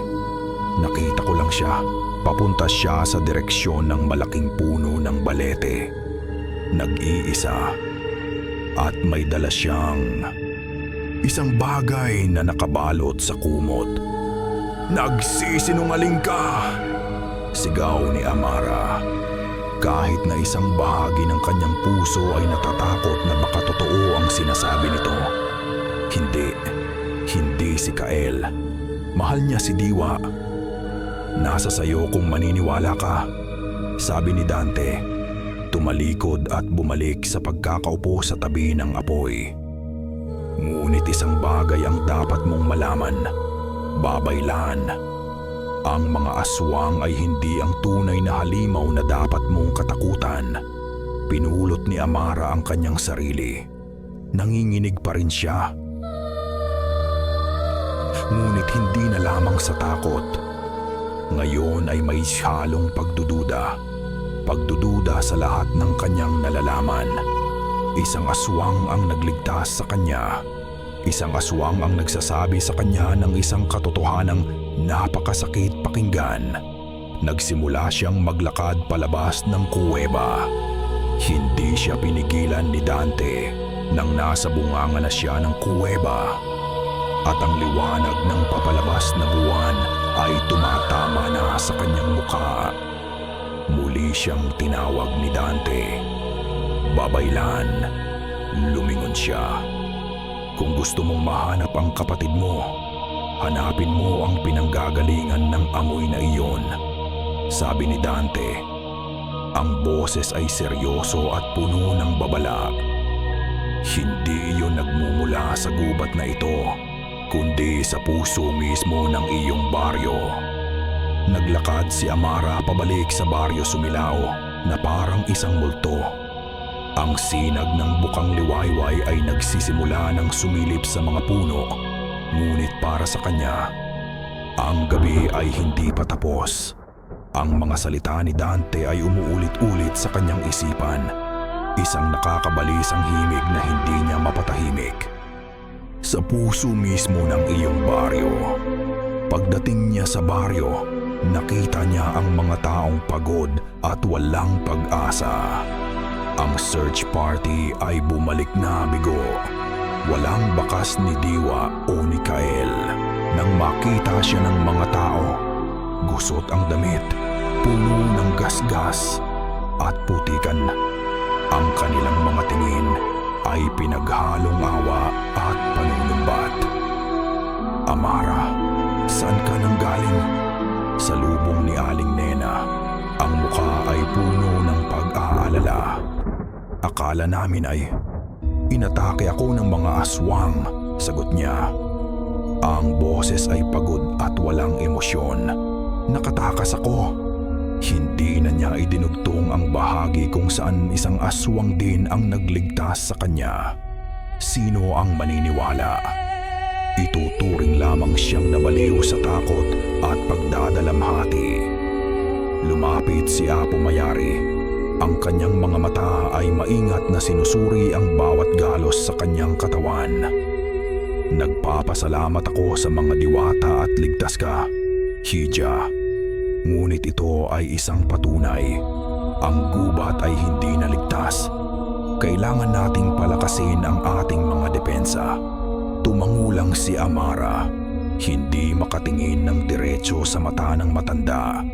Nakita ko lang siya. Papunta siya sa direksyon ng malaking puno ng balete. Nag-iisa. At may dala siyang isang bagay na nakabalot sa kumot. Nagsisinungaling ka! Sigaw ni Amara. Kahit na isang bahagi ng kanyang puso ay natatakot na baka totoo ang sinasabi nito. Hindi si Kael. Mahal niya si Diwa. Nasa sayo kung maniniwala ka, sabi ni Dante. Tumalikod at bumalik sa pagkakaupo sa tabi ng apoy. Ngunit isang bagay ang dapat mong malaman, Babaylan. Ang mga aswang ay hindi ang tunay na halimaw na dapat mong katakutan. Pinulot ni Amara ang kanyang sarili. Nanginginig pa rin siya. Ngunit hindi na lamang sa takot. Ngayon ay may halong pagdududa. Pagdududa sa lahat ng kanyang nalalaman. Isang aswang ang nagligtas sa kanya. Isang aswang ang nagsasabi sa kanya ng isang katotohanang napakasakit pakinggan. Nagsimula siyang maglakad palabas ng kuweba. Hindi siya pinigilan ni Dante nang nasa bunganga na siya ng kuweba. At ang liwanag ng papalabas na buwan ay tumatama na sa kanyang mukha. Muli siyang tinawag ni Dante. Babaylan. Lumingon siya. Kung gusto mong mahanap ang kapatid mo, hanapin mo ang pinanggagalingan ng amoy na iyon. Sabi ni Dante. Ang boses ay seryoso at puno ng babala. Hindi iyon nagmumula sa gubat na ito, kundi sa puso mismo ng iyong baryo. Naglakad si Amara pabalik sa baryo Sumilao na parang isang multo. Ang sinag ng bukang liwayway ay nagsisimula ng sumilip sa mga puno. Ngunit para sa kanya, ang gabi ay hindi pa tapos. Ang mga salita ni Dante ay umuulit-ulit sa kanyang isipan. Isang nakakabalisang himig na hindi niya mapatahimik. Sa puso mismo ng iyong baryo. Pagdating niya sa baryo, nakita niya ang mga taong pagod at walang pag-asa. Ang search party ay bumalik na bigo. Walang bakas ni Diwa o ni Kael. Nang makita siya ng mga tao, gusot ang damit, puno ng gasgas at putikan. Ang kanilang mga tingin ay pinaghalong awa at panunumbat. "Amara, saan ka nang galing?" Salubong ni Aling Nena. Ang mukha ay puno ng pag-aalala. "Akala namin ay inatake ako ng mga aswang," sagot niya. Ang boses ay pagod at walang emosyon. "Nakatakas ako." Hindi na niya idinugtong ang bahagi kung saan isang aswang din ang nagligtas sa kanya. Sino ang maniniwala? Ituturing lamang siyang nabaliw sa takot at pagdadalamhati. Lumapit si Apo Mayari. Ang kanyang mga mata ay maingat na sinusuri ang bawat galos sa kanyang katawan. "Nagpapasalamat ako sa mga diwata at ligtas ka, Hija. Ngunit ito ay isang patunay. Ang gubat ay hindi naligtas. Kailangan nating palakasin ang ating mga depensa." Tumangulang si Amara, hindi makatingin ng diretso sa mata ng matanda.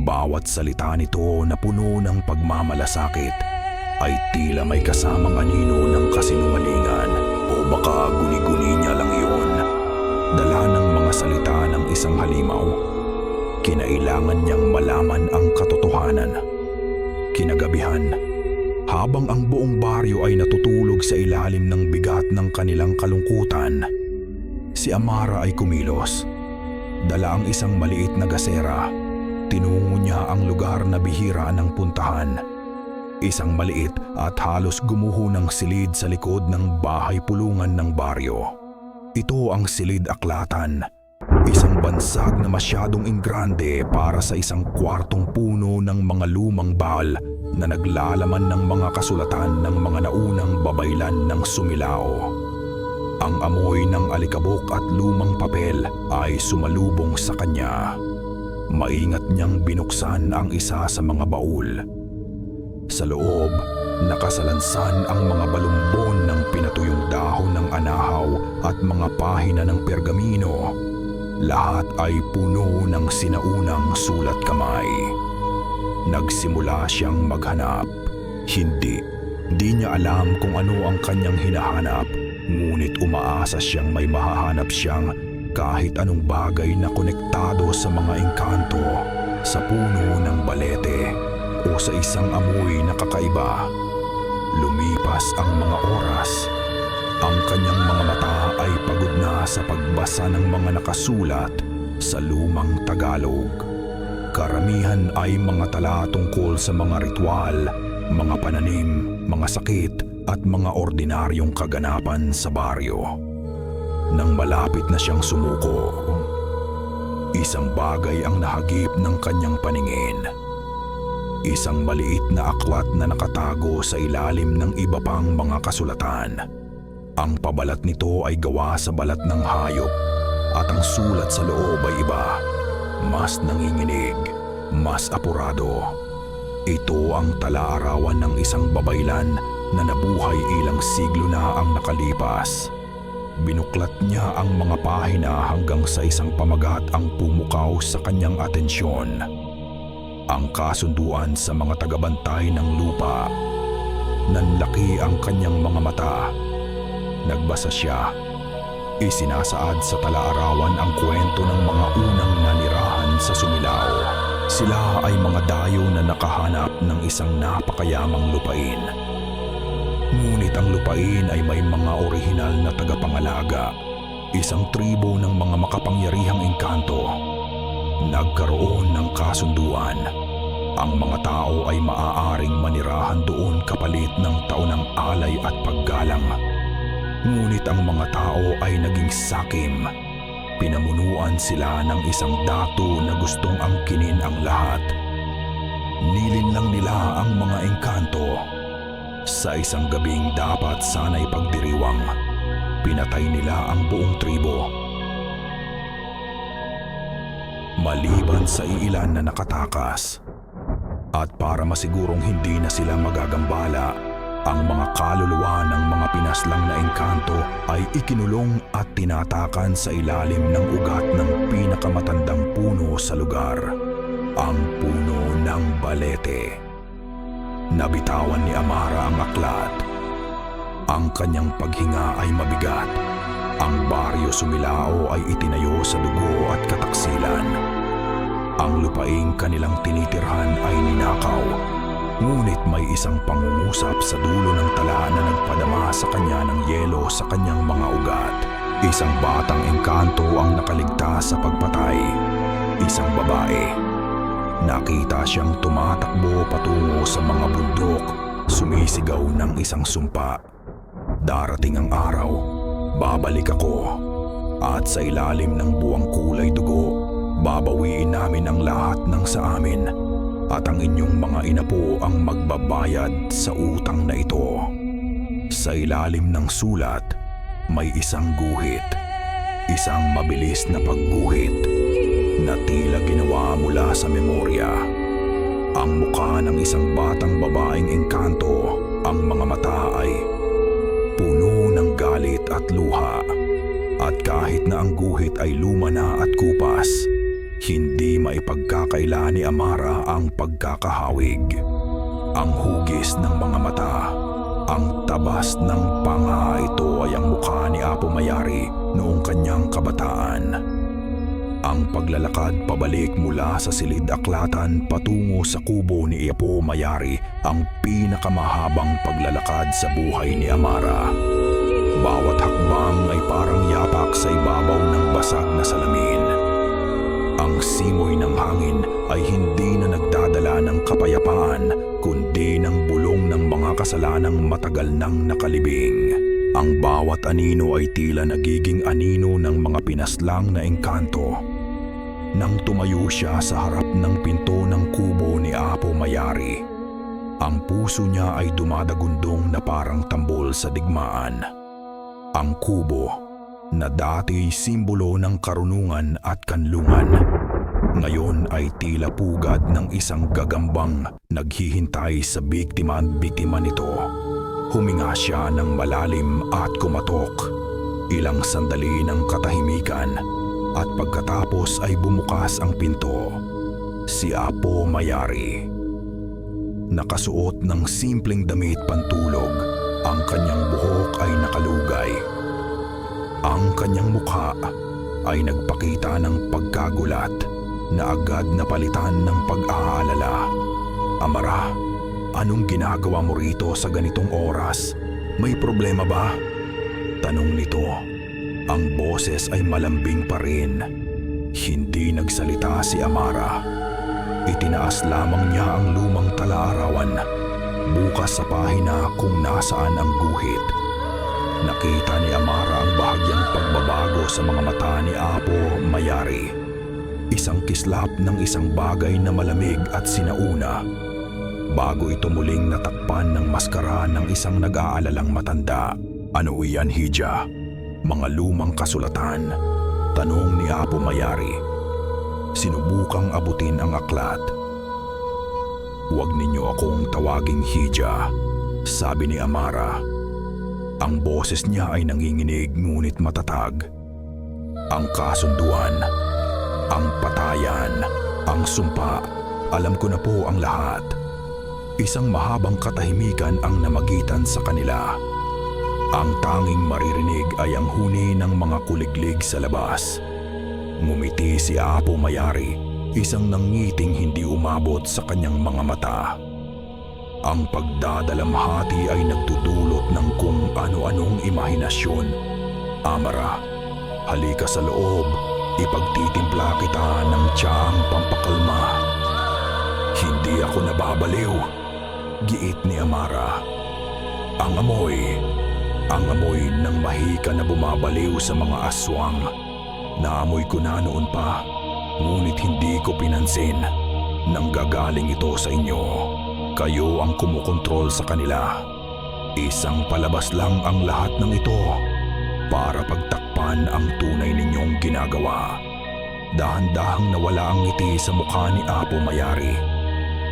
Bawat salita nito na puno ng pagmamalasakit ay tila may kasamang anino ng kasinungalingan, o baka guni-guni niya lang iyon. Dala ng mga salita ng isang halimaw. Kinailangan niyang malaman ang katotohanan. Kinagabihan, habang ang buong baryo ay natutulog sa ilalim ng bigat ng kanilang kalungkutan, si Amara ay kumilos. Dala ang isang maliit na gasera. Tinungo niya ang lugar na bihira ng puntahan. Isang maliit at halos gumuho ng silid sa likod ng bahay pulungan ng baryo. Ito ang silid aklatan. Isang bansag na masyadong ingrande para sa isang kwartong puno ng mga lumang bahal na naglalaman ng mga kasulatan ng mga naunang babaylan ng Sumilao. Ang amoy ng alikabok at lumang papel ay sumalubong sa kanya. Maingat niyang binuksan ang isa sa mga baul. Sa loob, nakasalansan ang mga balumbon ng pinatuyong dahon ng anahaw at mga pahina ng pergamino. Lahat ay puno ng sinaunang sulat kamay. Nagsimula siyang maghanap. Hindi niya alam kung ano ang kanyang hinahanap, ngunit umaasa siyang may mahahanap siyang kahit anong bagay na konektado sa mga engkanto, sa puno ng balete o sa isang amoy na kakaiba. Lumipas ang mga oras. Ang kanyang mga mata ay pagod na sa pagbasa ng mga nakasulat sa lumang Tagalog. Karamihan ay mga tala tungkol sa mga ritual, mga pananim, mga sakit at mga ordinaryong kaganapan sa baryo. Nang malapit na siyang sumuko, isang bagay ang nahagip ng kanyang paningin. Isang maliit na aklat na nakatago sa ilalim ng iba pang mga kasulatan. Ang pabalat nito ay gawa sa balat ng hayop at ang sulat sa loob ay iba, mas nanginginig, mas apurado. Ito ang tala-arawan ng isang babaylan na nabuhay ilang siglo na ang nakalipas. Binuklat niya ang mga pahina hanggang sa isang pamagat ang pumukaw sa kanyang atensyon. Ang kasunduan sa mga tagabantay ng lupa. Nanlaki ang kanyang mga mata. Nagbasa siya. Isinasaad sa tala-arawan ang kwento ng mga unang nanirahan sa Sumilao. Sila ay mga dayo na nakahanap ng isang napakayamang lupain. Ngunit ang lupain ay may mga orihinal na tagapangalaga, isang tribo ng mga makapangyarihang engkanto. Nagkaroon ng kasunduan. Ang mga tao ay maaaring manirahan doon kapalit ng taonang alay at paggalang. Ngunit ang mga tao ay naging sakim. Pinamunuan sila ng isang dato na gustong angkinin ang lahat. Nilinlang nila ang mga engkanto. Sa isang gabing dapat sana'y pagdiriwang, pinatay nila ang buong tribo. Maliban sa iilan na nakatakas, at para masigurong hindi na sila magagambala, ang mga kaluluwa ng mga pinaslang na engkanto ay ikinulong at tinatakan sa ilalim ng ugat ng pinakamatandang puno sa lugar, ang puno ng balete. Nabitawan ni Amara ang aklat. Ang kanyang paghinga ay mabigat. Ang baryo Sumilao ay itinayo sa dugo at kataksilan. Ang lupaing kanilang tinitirhan ay ninakaw. Ngunit may isang pangungusap sa dulo ng tala na nagpadama sa kanya ng yelo sa kanyang mga ugat. Isang batang engkanto ang nakaligtas sa pagpatay. Isang babae. Nakita siyang tumatakbo patungo sa mga bundok, sumisigaw ng isang sumpa. Darating ang araw, babalik ako. At sa ilalim ng buwang kulay dugo, babawiin namin ang lahat ng sa amin. At ang inyong mga inapo ang magbabayad sa utang na ito. Sa ilalim ng sulat, may isang guhit. Isang mabilis na pagguhit na tila ginawa mula sa memorya. Ang mukha ng isang batang babaeng engkanto, ang mga mata ay puno ng galit at luha. At kahit na ang guhit ay luma na at kupas, hindi maipagkakaila ni Amara ang pagkakahawig. Ang hugis ng mga mata, ang tabas ng panga, ito ay ang mukha ni Apo Mayari noong kanyang kabataan. Ang paglalakad pabalik mula sa silid-aklatan patungo sa kubo ni Apo Mayari ang pinakamahabang paglalakad sa buhay ni Amara. Bawat hakbang ay parang yapak sa ibabaw ng basag na salamin. Ang simoy ng hangin ay hindi na nagdadala ng kapayapaan, kundi ng bulong ng mga kasalanang matagal nang nakalibing. Ang bawat anino ay tila nagiging anino ng mga pinaslang na engkanto. Nang tumayo siya sa harap ng pinto ng kubo ni Apo Mayari, ang puso niya ay dumadagundong na parang tambol sa digmaan. Ang kubo, na dati simbolo ng karunungan at kanlungan, ngayon ay tila pugad ng isang gagambang naghihintay sa biktima nito. Huminga siya ng malalim at kumatok. Ilang sandali ng katahimikan at pagkatapos ay bumukas ang pinto. Si Apo Mayari. Nakasuot ng simpleng damit pantulog, ang kanyang buhok ay nakalugay. Ang kanyang mukha ay nagpakita ng pagkagulat na agad napalitan ng pag-aalala. Amara, anong ginagawa mo rito sa ganitong oras? May problema ba? Tanong nito. Ang boses ay malambing pa rin. Hindi nagsalita si Amara. Itinaas lamang niya ang lumang talaarawan. Bukas sa pahina kung nasaan ang guhit. Nakita ni Amara ang bahagyang pagbabago sa mga mata ni Apo Mayari. Isang kislap ng isang bagay na malamig at sinauna. Bago ito muling natakpan ng maskara ng isang nag-aalalang matanda. Ano iyan, Hija? Mga lumang kasulatan? Tanong ni Apo Mayari. Sinubukang abutin ang aklat. Huwag ninyo akong tawaging Hija, sabi ni Amara. Ang boses niya ay nanginginig ngunit matatag. Ang kasunduan, ang patayan, ang sumpa, alam ko na po ang lahat. Isang mahabang katahimikan ang namagitan sa kanila. Ang tanging maririnig ay ang huni ng mga kuliglig sa labas. Ngumiti si Apo Mayari, isang nangiting hindi umabot sa kanyang mga mata. Ang pagdadalamhati ay nagdudulot ng kung ano-anong imahinasyon. Amara, halika sa loob, ipagtitimpla kita ng tsaang pampakalma. Hindi ako nababaliw, giit ni Amara. Ang amoy ng mahika na bumabaliw sa mga aswang. Naamoy ko na noon pa, ngunit hindi ko pinansin. Nanggagaling ito sa inyo. Kayo ang kumukontrol sa kanila. Isang palabas lang ang lahat ng ito para pagtakpan ang tunay ninyong ginagawa. Dahan-dahang nawala ang ngiti sa mukha ni Apo Mayari.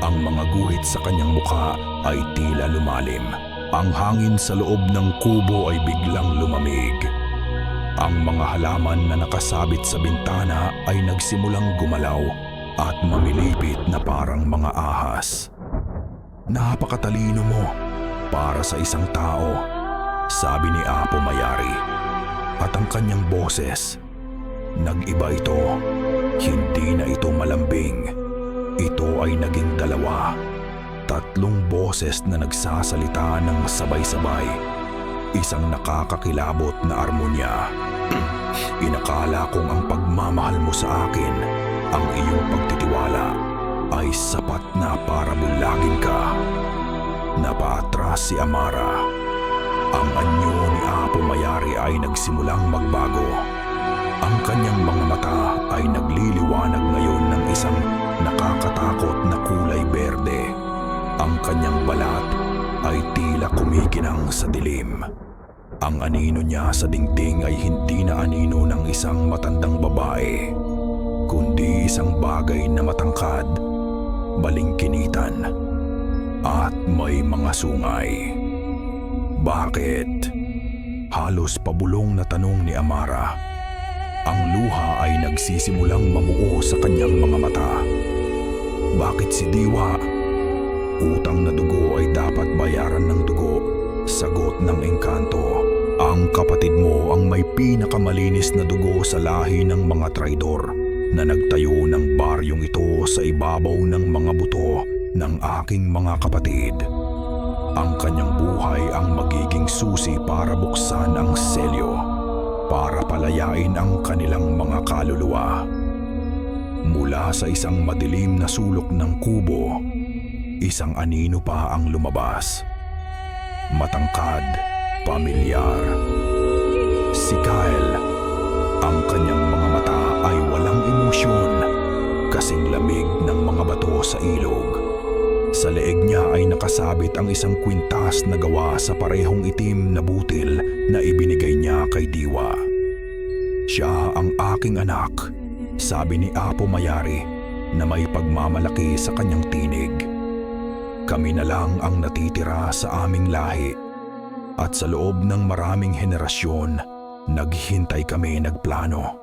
Ang mga guhit sa kanyang mukha ay tila lumalim. Ang hangin sa loob ng kubo ay biglang lumamig. Ang mga halaman na nakasabit sa bintana ay nagsimulang gumalaw at mamilipit na parang mga ahas. Napakatalino mo para sa isang tao, sabi ni Apo Mayari. At ang kanyang boses, nag-iba ito. Hindi na ito malambing. Ito ay naging dalawa. Tatlong boses na nagsasalita ng sabay-sabay. Isang nakakakilabot na armonya. Inakala kong ang pagmamahal mo sa akin, ang iyong pagtitiwala, ay sapat na para bulagin ka. Napaatras si Amara. Ang anyo ni Apo Mayari ay nagsimulang magbago. Ang kanyang mga mata ay nagliliwanag ngayon ng isang nakakatakot na kulay berde. Ang kanyang balat ay tila kumikinang sa dilim. Ang anino niya sa dingding ay hindi na anino ng isang matandang babae, kundi isang bagay na matangkad, balingkinitan, at may mga sungay. Bakit? Halos pabulong na tanong ni Amara. Ang luha ay nagsisimulang mamuo sa kanyang mga mata. Bakit si Diwa? Utang na dugo ay dapat bayaran ng dugo. Sagot ng engkanto. Ang kapatid mo ang may pinakamalinis na dugo sa lahi ng mga traidor na nagtayo ng baryong ito sa ibabaw ng mga buto ng aking mga kapatid. Ang kanyang buhay ang magiging susi para buksan ang selyo, para palayain ang kanilang mga kaluluwa. Mula sa isang madilim na sulok ng kubo, isang anino pa ang lumabas. Matangkad, pamilyar. Si Kyle. Ang kanyang mga mata ay walang emosyon, kasing lamig ng mga bato sa ilog. Sa leeg niya ay nakasabit ang isang kwintas na gawa sa parehong itim na butil na ibinigay niya kay Diwa. Siya ang aking anak, sabi ni Apo Mayari na may pagmamalaki sa kanyang tinig. Kami na lang ang natitira sa aming lahi at sa loob ng maraming henerasyon, naghintay kami nagplano.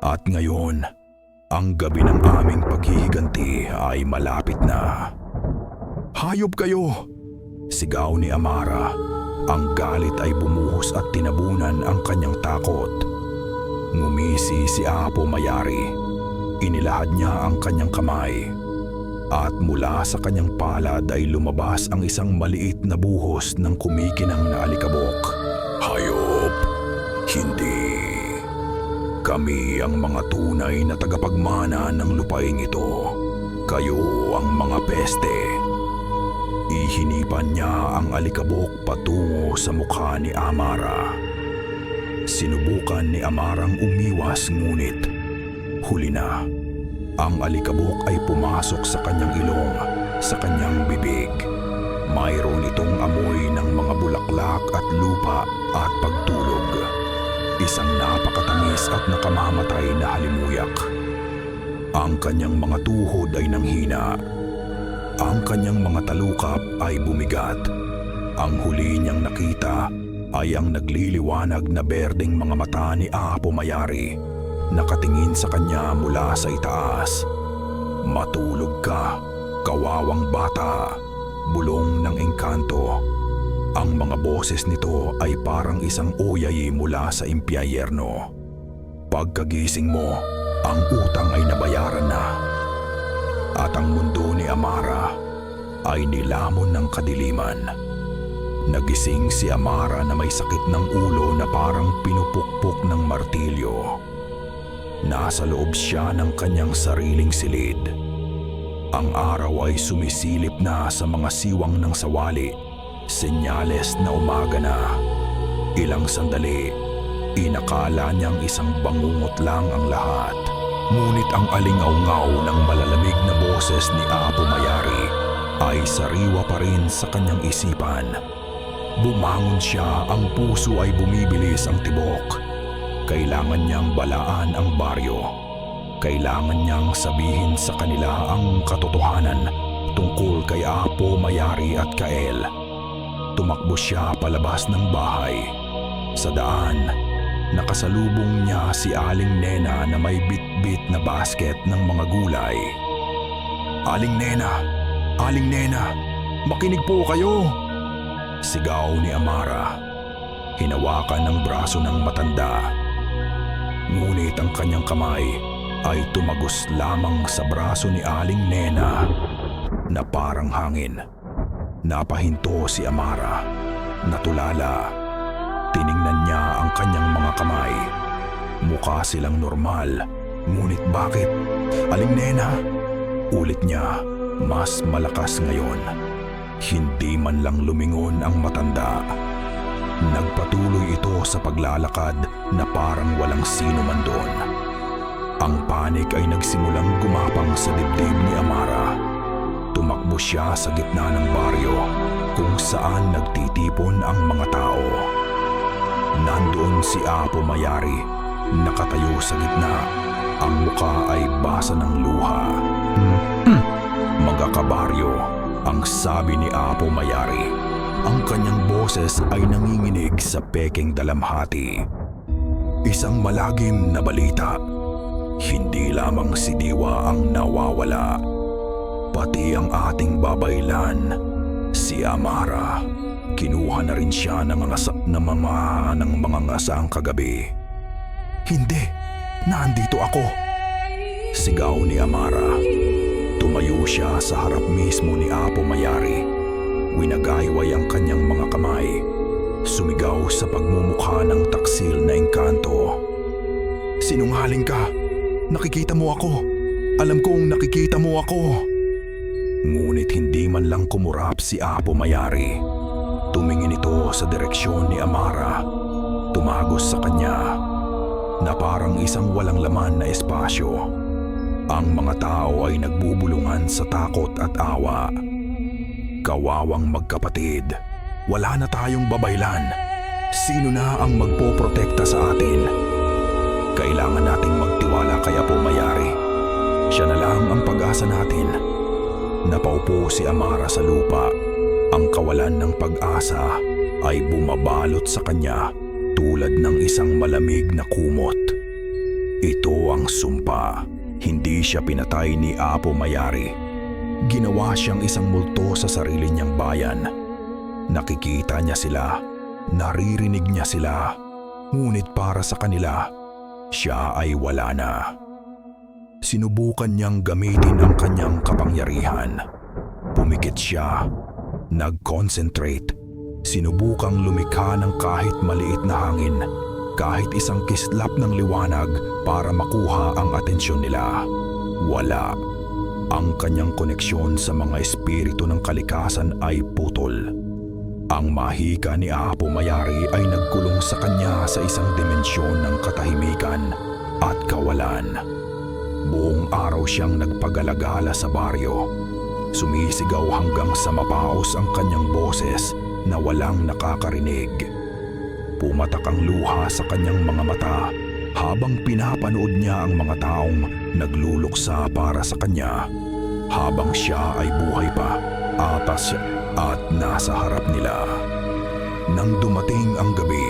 At ngayon, ang gabi ng aming paghihiganti ay malapit na. Hayop kayo! Sigaw ni Amara. Ang galit ay bumuhos at tinabunan ang kanyang takot. Ngumisi si Apo Mayari. Inilahad niya ang kanyang kamay. At mula sa kanyang palad ay lumabas ang isang maliit na buhos ng kumikinang na alikabok. Hayop! Hindi! Kami ang mga tunay na tagapagmana ng lupaing ito. Kayo ang mga peste. Ihinipan niya ang alikabok patungo sa mukha ni Amara. Sinubukan ni Amarang umiwas ngunit huli na. Ang alikabok ay pumasok sa kanyang ilong, sa kanyang bibig. Mayroon itong amoy ng mga bulaklak at lupa at pagtulog. Isang napakatamis at nakamamatay na halimuyak. Ang kanyang mga tuhod ay nanghina. Ang kanyang mga talukap ay bumigat. Ang huli niyang nakita ay ang nagliliwanag na berdeng mga mata ni Apo Mayari. Nakatingin sa kanya mula sa itaas. Matulog ka, kawawang bata, bulong ng engkanto. Ang mga boses nito ay parang isang oyay mula sa impyerno. Pagkagising mo, ang utang ay nabayaran na. At ang mundo ni Amara ay nilamon ng kadiliman. Nagising si Amara na may sakit ng ulo na parang pinupukpok ng martilyo. Nasa loob siya ng kanyang sariling silid. Ang araw ay sumisilip na sa mga siwang ng sawali, senyales na umaga na. Ilang sandali, inakala niyang isang bangungot lang ang lahat. Ngunit ang alingaw-ngaw ng malalamig na boses ni Apo Mayari ay sariwa pa rin sa kanyang isipan. Bumangon siya, ang puso ay bumibilis ang tibok. Kailangan niyang balaan ang baryo. Kailangan niyang sabihin sa kanila ang katotohanan tungkol kay Apo Mayari at Kael. Tumakbo siya palabas ng bahay. Sa daan, nakasalubong niya si Aling Nena na may bit-bit na basket ng mga gulay. Aling Nena! Aling Nena! Makinig po kayo! Sigaw ni Amara. Hinawakan ng braso ng matanda. Ngunit ang kanyang kamay ay tumagos lamang sa braso ni Aling Nena na parang hangin. Napahinto si Amara. Natulala. Tiningnan niya ang kanyang mga kamay. Mukha silang normal. Ngunit bakit? Aling Nena? Ulit niya, mas malakas ngayon. Hindi man lang lumingon ang matanda. Nagpatuloy ito sa paglalakad na parang walang sino man doon. Ang panik ay nagsimulang gumapang sa dibdib ni Amara. Tumakbo siya sa gitna ng baryo kung saan nagtitipon ang mga tao. Nandoon si Apo Mayari, nakatayo sa gitna. Ang mukha ay basa ng luha. Mga kabaryo, ang sabi ni Apo Mayari. Ang kanyang boses ay nanginginig sa pekeng dalamhati. Isang malagim na balita. Hindi lamang si Diwa ang nawawala. Pati ang ating babaylan, si Amara. Kinuha na rin siya ng mga ngasang kagabi. Hindi, nandito ako. Sigaw ni Amara. Tumayo siya sa harap mismo ni Apo Mayari. Winagayway ang kanyang mga kamay. Sumigaw sa pagmumukha ng taksil na engkanto. Sinungaling ka! Nakikita mo ako! Alam kong nakikita mo ako! Ngunit hindi man lang kumurap si Apo Mayari. Tumingin ito sa direksyon ni Amara. Tumagos sa kanya na parang isang walang laman na espasyo. Ang mga tao ay nagbubulungan sa takot at awa. Kawawang magkapatid, wala na tayong babaylan. Sino na ang magpoprotekta sa atin? Kailangan nating magtiwala kay Apo Mayari. Siya na lang ang pag-asa natin. Napaupo si Amara sa lupa. Ang kawalan ng pag-asa ay bumabalot sa kanya tulad ng isang malamig na kumot. Ito ang sumpa. Hindi siya pinatay ni Apo Mayari. Ginawa siyang isang multo sa sarili niyang bayan. Nakikita niya sila, naririnig niya sila, ngunit para sa kanila, siya ay wala na. Sinubukan niyang gamitin ang kanyang kapangyarihan. Pumikit siya, nag-concentrate, sinubukang lumikha ng kahit maliit na hangin, kahit isang kislap ng liwanag para makuha ang atensyon nila. Wala. Ang kanyang koneksyon sa mga espiritu ng kalikasan ay putol. Ang mahika ni Apo Mayari ay nagkulong sa kanya sa isang dimensyon ng katahimikan at kawalan. Buong araw siyang nagpagalagala sa baryo. Sumisigaw hanggang sa mapaos ang kanyang boses na walang nakakarinig. Pumatak ang luha sa kanyang mga mata habang pinapanood niya ang mga taong nagluluksa para sa kanya. Habang siya ay buhay pa, atas at nasa harap nila. Nang dumating ang gabi,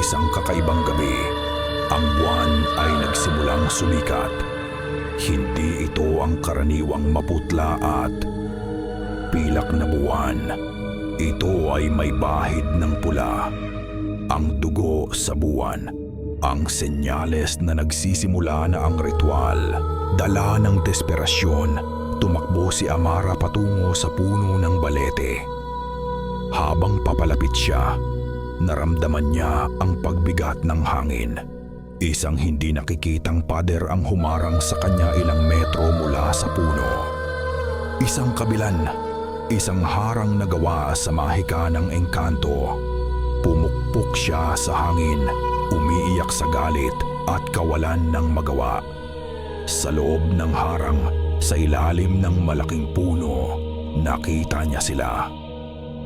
isang kakaibang gabi, ang buwan ay nagsimulang sumikat. Hindi ito ang karaniwang maputla at pilak na buwan. Ito ay may bahid ng pula. Ang dugo sa buwan, ang senyales na nagsisimula na ang ritual. Dala ng desperasyon, tumakbo si Amara patungo sa puno ng balete. Habang papalapit siya, naramdaman niya ang pagbigat ng hangin. Isang hindi nakikitang pader ang humarang sa kanya ilang metro mula sa puno. Isang kabilan, isang harang na gawa sa mahika ng engkanto. Pumukpok siya sa hangin, umiiyak sa galit at kawalan ng magawa. Sa loob ng harang, sa ilalim ng malaking puno, nakita niya sila.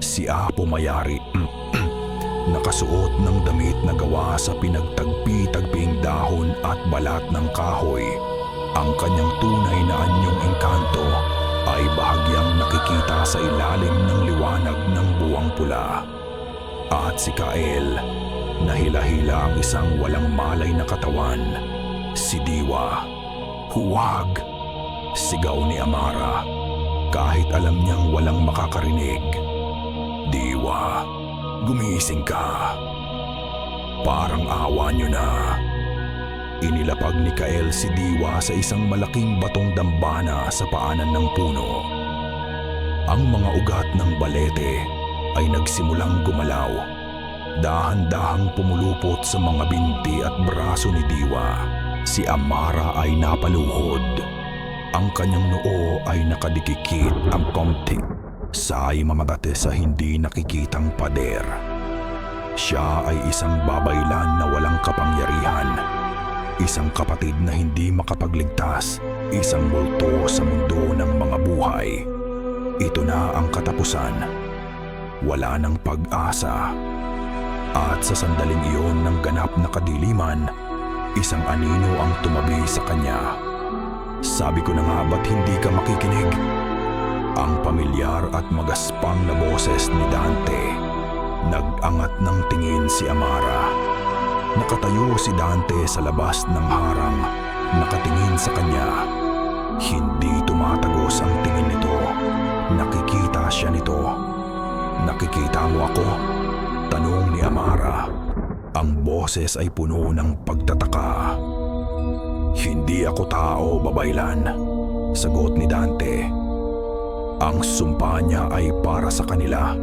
Si Apo Mayari, nakasuot ng damit na gawa sa pinagtagpi-tagping dahon at balat ng kahoy. Ang kanyang tunay na anyong engkanto ay bahagyang nakikita sa ilalim ng liwanag ng buwang pula. At si Kael, na hila-hila ang isang walang malay na katawan, si Diwa. Huwag! Sigaw ni Amara. kahit alam niyang walang makakarinig. "Diwa, gumising ka. Parang awa niyo na." Inilapag ni Kael si Diwa sa isang malaking batong dambana sa paanan ng puno. Ang mga ugat ng balete ay nagsimulang gumalaw. Dahan-dahang pumulupot sa mga binti at braso ni Diwa. Si Amara ay napaluhod. Ang kanyang noo ay nakadikikit ang konti sa mamatate sa hindi nakikitang pader. Siya ay isang babaylan na walang kapangyarihan. Isang kapatid na hindi makapagligtas. Isang multo sa mundo ng mga buhay. Ito na ang katapusan. Wala ng pag-asa. At sa sandaling iyon ng ganap na kadiliman, isang anino ang tumabi sa kanya. "Sabi ko na nga, ba't hindi ka makikinig?" Ang pamilyar at magaspang na boses ni Dante. Nag-angat ng tingin si Amara. Nakatayo si Dante sa labas ng harang, nakatingin sa kanya. Hindi tumatagos ang tingin nito. Nakikita siya nito. "Nakikita mo ako?" tanong ni Amara. Ang boses ay puno ng pagtataka. "Hindi ako tao, babaylan," sagot ni Dante. "Ang sumpa niya ay para sa kanila,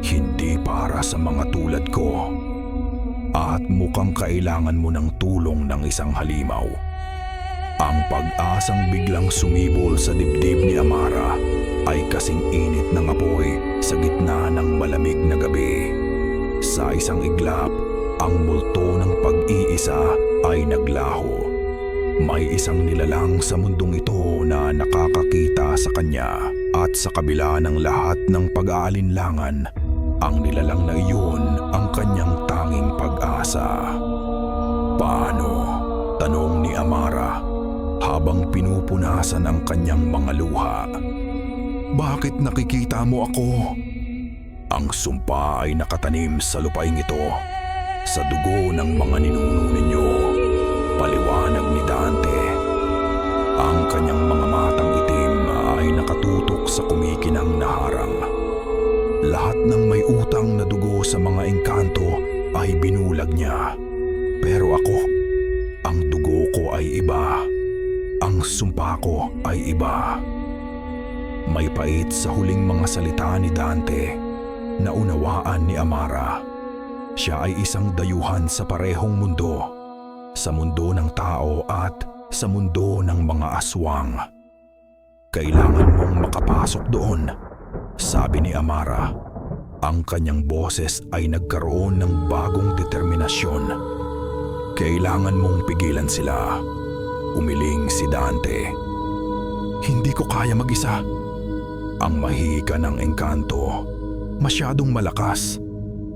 hindi para sa mga tulad ko. At mukhang kailangan mo ng tulong ng isang halimaw." Ang pag-asang biglang sumibol sa dibdib ni Amara ay kasing init ng apoy sa gitna ng malamig na gabi. Sa isang iglap, ang multo ng pag-iisa ay naglaho. May isang nilalang sa mundong ito na nakakakita sa kanya, at sa kabila ng lahat ng pag-aalinlangan, ang nilalang na iyon ang kanyang tanging pag-asa. "Paano?" tanong ni Amara habang pinupunasan ang kanyang mga luha. "Bakit nakikita mo ako?" "Ang sumpa ay nakatanim sa lupaing ito, sa dugo ng mga ninuno ninyo," paliwanag ni Dante. Ang kanyang mga matang itim ay nakatutok sa kumikinang na harang. Lahat ng may utang na dugo sa mga engkanto ay binulag niya. Pero ako, ang dugo ko ay iba. Ang sumpa ko ay iba. May pait sa huling mga salita ni Dante. Naunawaan ni Amara. Siya ay isang dayuhan sa parehong mundo. Sa mundo ng tao at sa mundo ng mga aswang. "Kailangan mong makapasok doon," sabi ni Amara. Ang kanyang boses ay nagkaroon ng bagong determinasyon. "Kailangan mong pigilan sila," umiling si Dante. "Hindi ko kaya mag-isa." Ang mahika ng engkanto, masyadong malakas.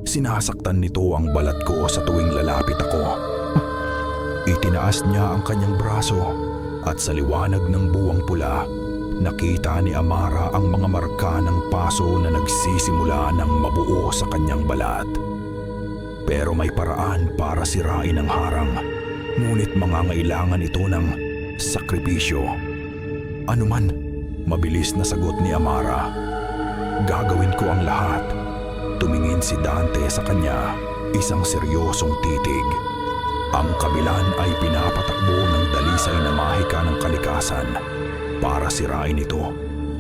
Sinasaktan nito ang balat ko sa tuwing lalapit ako. Itinaas niya ang kanyang braso at sa liwanag ng buwang pula, nakita ni Amara ang mga marka ng paso na nagsisimula ng mabuo sa kanyang balat. Pero may paraan para sirain ang harang, ngunit mangangailangan ito ng sakripisyo. "Ano man," mabilis na sagot ni Amara. "Gagawin ko ang lahat." Tumingin si Dante sa kanya, isang seryosong titig. Ang kabilan ay pinapatakbo ng dalisay na mahika ng kalikasan. Para sirain ito,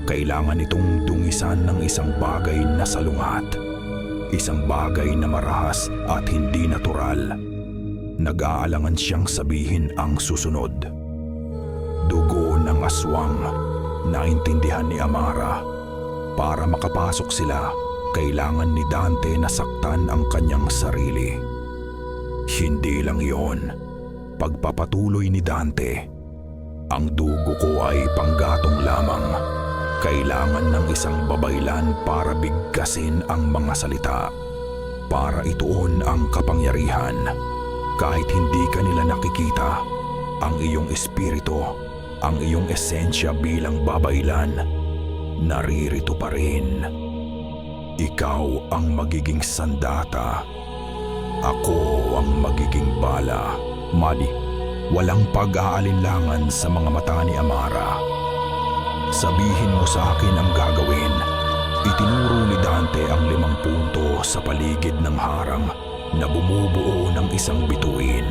kailangan itong dungisan ng isang bagay na salungat. Isang bagay na marahas at hindi natural. Nag-aalangan siyang sabihin ang susunod. "Dugo ng aswang," naintindihan ni Amara. Para makapasok sila, kailangan ni Dante na saktan ang kanyang sarili. Hindi lang iyon. Pagpapatuloy ni Dante, "Ang dugo ko ay panggatong lamang. Kailangan ng isang babaylan para bigkasin ang mga salita. Para ituon ang kapangyarihan. Kahit hindi ka nila nakikita, ang iyong espiritu, ang iyong esensya bilang babaylan, naririto pa rin. Ikaw ang magiging sandata. Ako ang magiging bala." Madi, walang pag-aalinlangan sa mga mata ni Amara. Sabihin mo sa akin ang gagawin. Itinuro ni Dante ang 5 punto sa paligid ng harang na bumubuo ng isang bituin.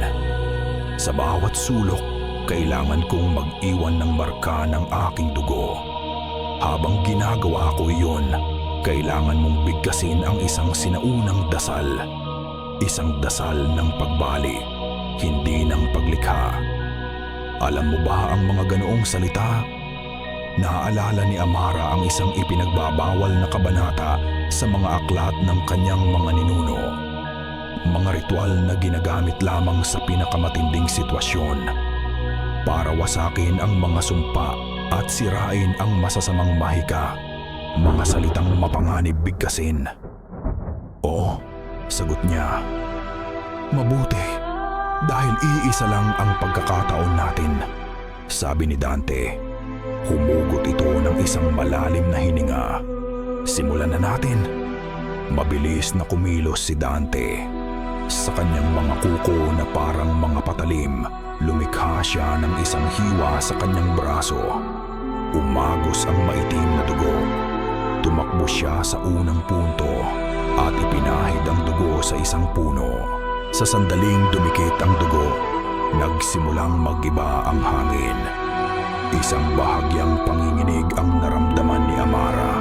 Sa bawat sulok, kailangan kong mag-iwan ng marka ng aking dugo. Habang ginagawa ko iyon, kailangan mong bigkasin ang isang sinaunang dasal. Isang dasal ng pagbali, hindi ng paglikha. Alam mo ba ang mga ganoong salita? Naaalala ni Amara ang isang ipinagbabawal na kabanata sa mga aklat ng kanyang mga ninuno. Mga ritual na ginagamit lamang sa pinakamatinding sitwasyon para wasakin ang mga sumpa at sirain ang masasamang mahika. Mga salitang mapanganib bigkasin. Oo, sagot niya. Mabuti, dahil iisa lang ang pagkakataon natin, sabi ni Dante. Humugot ito ng isang malalim na hininga. Simulan na natin. Mabilis na kumilos si Dante. Sa kanyang mga kuko na parang mga patalim, lumikha siya ng isang hiwa sa kanyang braso. Umagos ang maitim na dugo. Tumakbo siya sa unang punto at ipinahid ang dugo sa isang puno. Sa sandaling dumikit ang dugo, nagsimulang mag-iba ang hangin. Isang bahagyang panginginig ang naramdaman ni Amara.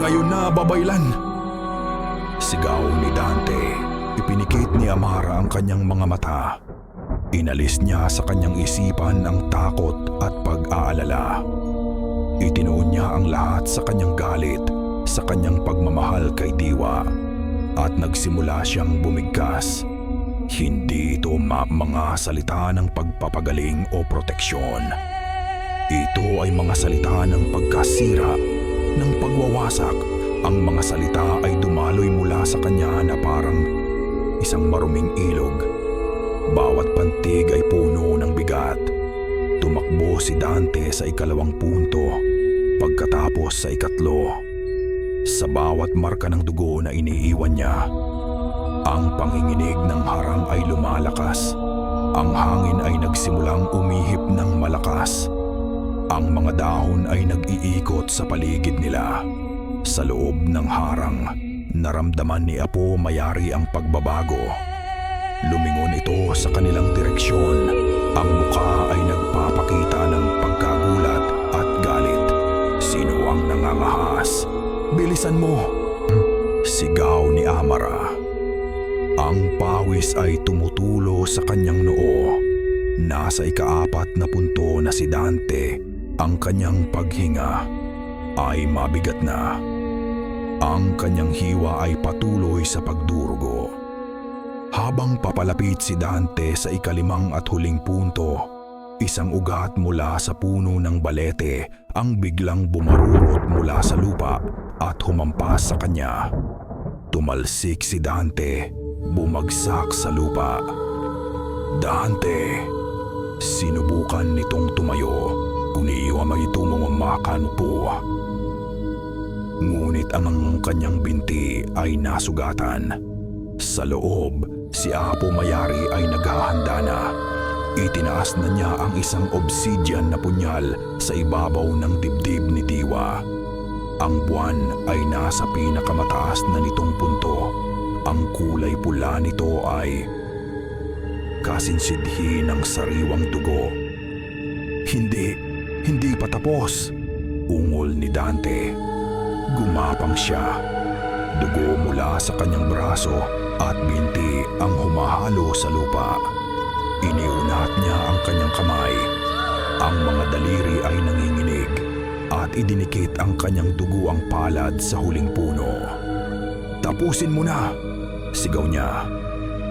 Ngayon na, babaylan! Sigaw ni Dante. Ipinikit ni Amara ang kanyang mga mata. Inalis niya sa kanyang isipan ang takot at pag-aalala. Itinuon niya ang lahat sa kanyang galit, sa kanyang pagmamahal kay Diwa, at nagsimula siyang bumigkas. Hindi ito mga salita ng pagpapagaling o proteksyon. Ito ay mga salita ng pagkasira, ng pagwawasak. Ang mga salita ay dumaloy mula sa kanya na parang isang maruming ilog. Bawat pantig ay puno ng bigat. Tumakbo si Dante sa 2 punto, pagkatapos sa 3. Sa bawat marka ng dugo na iniiwan niya, ang panginginig ng harang ay lumalakas. Ang hangin ay nagsimulang umihip ng malakas. Ang mga dahon ay nag-iikot sa paligid nila. Sa loob ng harang, naramdaman ni Apo Mayari ang pagbabago. Lumingon ito sa kanilang direksyon. Ang mukha ay nagpapakita ng pagkagulat at galit. Sino ang nangangahas? Bilisan mo! Sigaw ni Amara. Ang pawis ay tumutulo sa kanyang noo. Nasa 4 na punto na si Dante. Ang kanyang paghinga ay mabigat na. Ang kanyang hiwa ay patuloy sa pagdurugo. Habang papalapit si Dante sa 5 at huling punto, isang ugat mula sa puno ng balete ang biglang bumarurot mula sa lupa at humampas sa kanya. Tumalsik si Dante, bumagsak sa lupa. Dante! Sinubukan nitong tumayo, uniiwa ito mamamakan po. Ngunit ang kanyang binti ay nasugatan. Sa loob, si Apo Mayari ay naghahanda na. Itinaas na niya ang isang obsidian na punyal sa ibabaw ng dibdib ni Diwa. Ang buwan ay nasa pinakamataas na nitong punto. Ang kulay pula nito ay kasinsidhi ng sariwang dugo. Hindi pa tapos, ungol ni Dante. Gumapang siya. Dugo mula sa kanyang braso at binti ang humahalo sa lupa. Iniunat niya ang kanyang kamay. Ang mga daliri ay nanginginig at idinikit ang kanyang duguang palad sa huling puno. Tapusin mo na! Sigaw niya.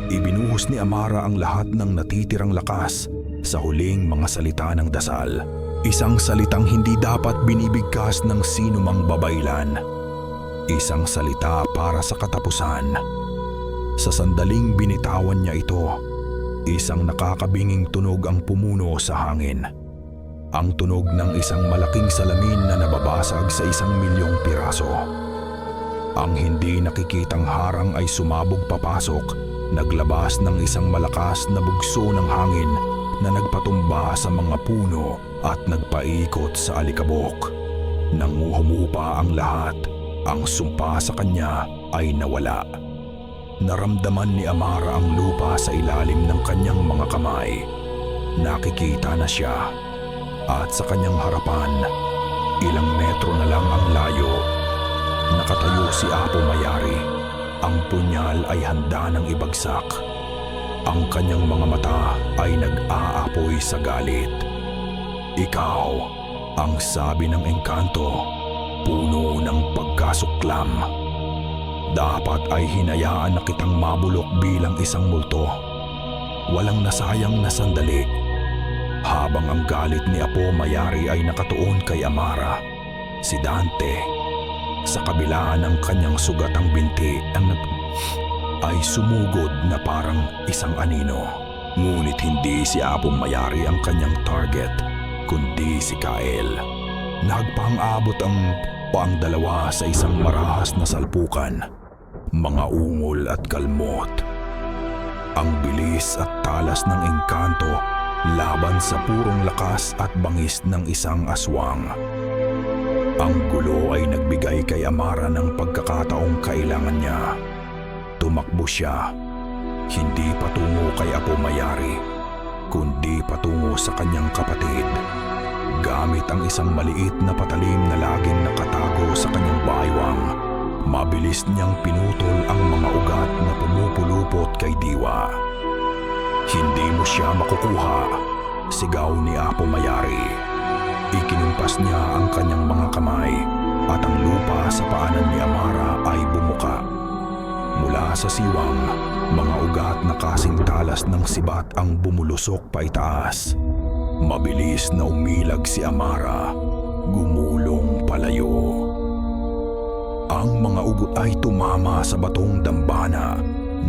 Ibinuhos ni Amara ang lahat ng natitirang lakas sa huling mga salita ng dasal. Isang salitang hindi dapat binibigkas ng sinumang babaylan. Isang salita para sa katapusan. Sa sandaling binitawan niya ito, isang nakakabinging tunog ang pumuno sa hangin. Ang tunog ng isang malaking salamin na nababasag sa 1,000,000 piraso. Ang hindi nakikitang harang ay sumabog papasok, naglabas ng isang malakas na bugso ng hangin na nagpatumba sa mga puno at nagpaikot sa alikabok. Nang humupa ang lahat, ang sumpa sa kanya ay nawala. Naramdaman ni Amara ang lupa sa ilalim ng kanyang mga kamay. Nakikita na siya at sa kanyang harapan, ilang metro na lang ang layo. Nakatayo si Apo Mayari. Ang punyal ay handa ng ibagsak. Ang kanyang mga mata ay nag-aapoy sa galit. Ikaw, ang sabi ng engkanto, puno ng pagkasuklam. Dapat ay hinayaan na kitang mabulok bilang isang multo. Walang nasayang na sandali. Habang ang galit ni Apo Mayari ay nakatuon kay Amara, si Dante, sa kabila ng kanyang sugatang binti ay sumugod na parang isang anino. Ngunit hindi si Apo Mayari ang kanyang target, kundi si Kael. Nagpang-abot ang dalawa sa isang marahas na salpukan, mga ungol at kalmot. Ang bilis at talas ng engkanto laban sa purong lakas at bangis ng isang aswang. Ang gulo ay nagbigay kay Amara ng pagkakataong kailangan niya. Tumakbo siya, hindi patungo kay Apo Mayari, kundi patungo sa kanyang kapatid. Gamit ang isang maliit na patalim na laging nakatago sa kanyang baywang, mabilis niyang pinutol ang mga ugat na pumupulupot kay Diwa. Hindi mo siya makukuha, sigaw ni Apo Mayari. Ikinumpas niya ang kanyang mga kamay at ang lupa sa paanan ni Amara ay bumuka. Mula sa siwang, mga ugat na kasing talas ng sibat ang bumulusok paitaas. Mabilis na umilag si Amara, gumulong palayo. Ang mga ugot ay tumama sa batong dambana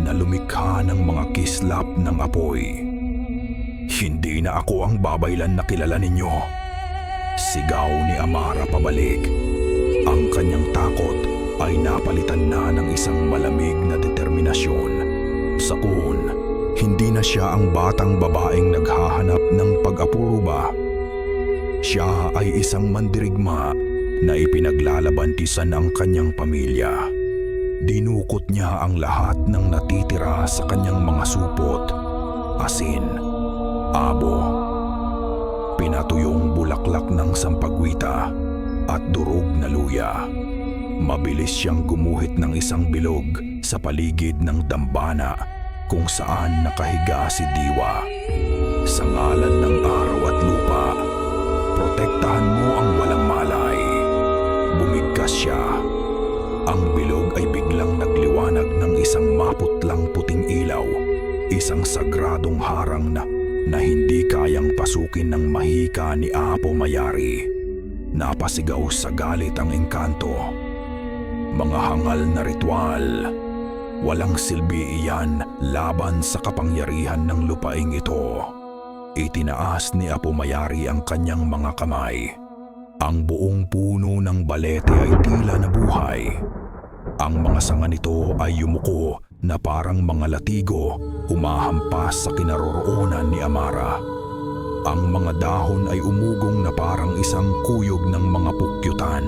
na lumikha ng mga kislap ng apoy. Hindi na ako ang babaylan na kilala ninyo, sigaw ni Amara pabalik. Ang kanyang takot ay napalitan na ng isang malamig na determinasyon. Sa kun, hindi na siya ang batang babaeng naghahanap ng pag-apuruba. Siya ay isang mandirigma na ipinaglalabantisan ang kanyang pamilya. Dinukot niya ang lahat ng natitira sa kanyang mga supot, asin, abo, pinatuyong bulaklak ng sampagwita at durog na luya. Mabilis siyang gumuhit ng isang bilog sa paligid ng dambana kung saan nakahiga si Diwa. Sa ngalan ng araw at lupa, protektahan mo ang walang malay. Bumigkas siya. Ang bilog ay biglang nagliwanag ng isang maputlang puting ilaw, isang sagradong harang na hindi kayang pasukin ng mahika ni Apo Mayari. Napasigaw sa galit ang engkanto. Mga hangal na ritual. Walang silbi iyan laban sa kapangyarihan ng lupaing ito. Itinaas ni Apo Mayari ang kanyang mga kamay. Ang buong puno ng balete ay tila nabuhay. Ang mga sanga nito ay yumuko na parang mga latigo humahampas sa kinaroroonan ni Amara. Ang mga dahon ay umugong na parang isang kuyog ng mga pukyutan.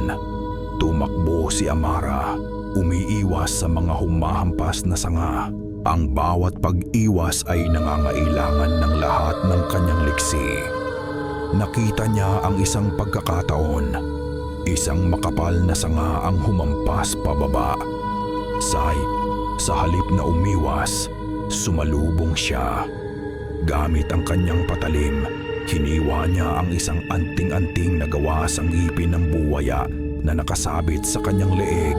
Tumakbo si Amara, umiiwas sa mga humahampas na sanga. Ang bawat pag-iwas ay nangangailangan ng lahat ng kanyang liksi. Nakita niya ang isang pagkakataon. Isang makapal na sanga ang humampas pababa. Sa halip na umiwas, sumalubong siya. Gamit ang kanyang patalim, hiniwa niya ang isang anting-anting na gawa sa ngipin ng buwaya na nakasabit sa kanyang leeg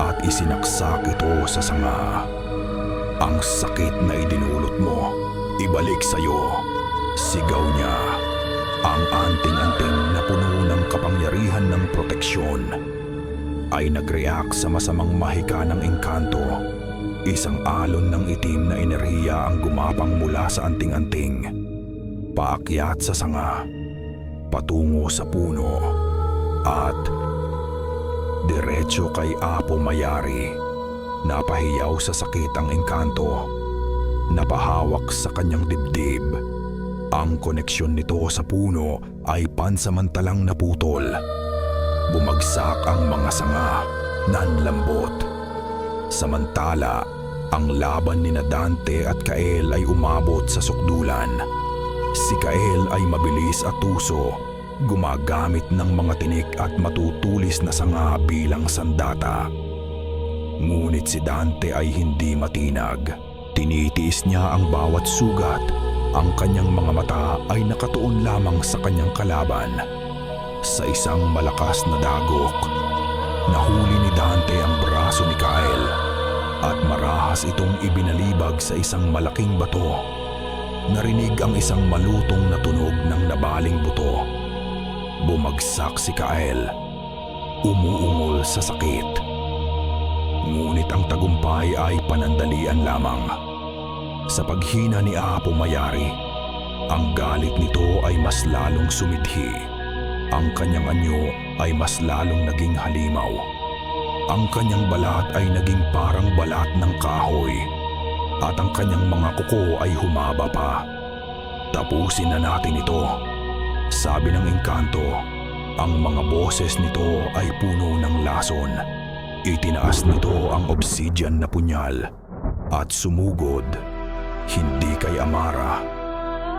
at isinaksak ito sa sanga. Ang sakit na idinulot mo, ibalik sa'yo, sigaw niya. Ang anting-anting na puno ng kapangyarihan ng proteksyon ay nag-react sa masamang mahika ng engkanto. Isang alon ng itim na enerhiya ang gumapang mula sa anting-anting, paakyat sa sanga, patungo sa puno, at diretso kay Apo Mayari. Napahiyaw sa sakit ang engkanto, napahawak sa kanyang dibdib. Ang koneksyon nito sa puno ay pansamantalang naputol. Bumagsak ang mga sanga, nanlambot. Samantala, ang laban ni Dante at Kael ay umabot sa sukdulan. Si Kael ay mabilis at tuso, gumagamit ng mga tinik at matutulis na sanga bilang sandata. Ngunit si Dante ay hindi matinag. Tinitiis niya ang bawat sugat. Ang kanyang mga mata ay nakatuon lamang sa kanyang kalaban. Sa isang malakas na dagok, nahuli ni Dante ang braso ni Kael at marahas itong ibinalibag sa isang malaking bato. Narinig ang isang malutong na tunog ng nabaling buto. Bumagsak si Kael, umuungol sa sakit. Ngunit ang tagumpay ay panandalian lamang. Sa paghina ni Apo Mayari, ang galit nito ay mas lalong sumidhi. Ang kanyang anyo ay mas lalong naging halimaw. Ang kanyang balat ay naging parang balat ng kahoy. At ang kanyang mga kuko ay humaba pa. Tapusin na natin ito. Sabi ng engkanto, ang mga boses nito ay puno ng lason. Itinaas nito ang obsidian na punyal at sumugod, hindi kay Amara,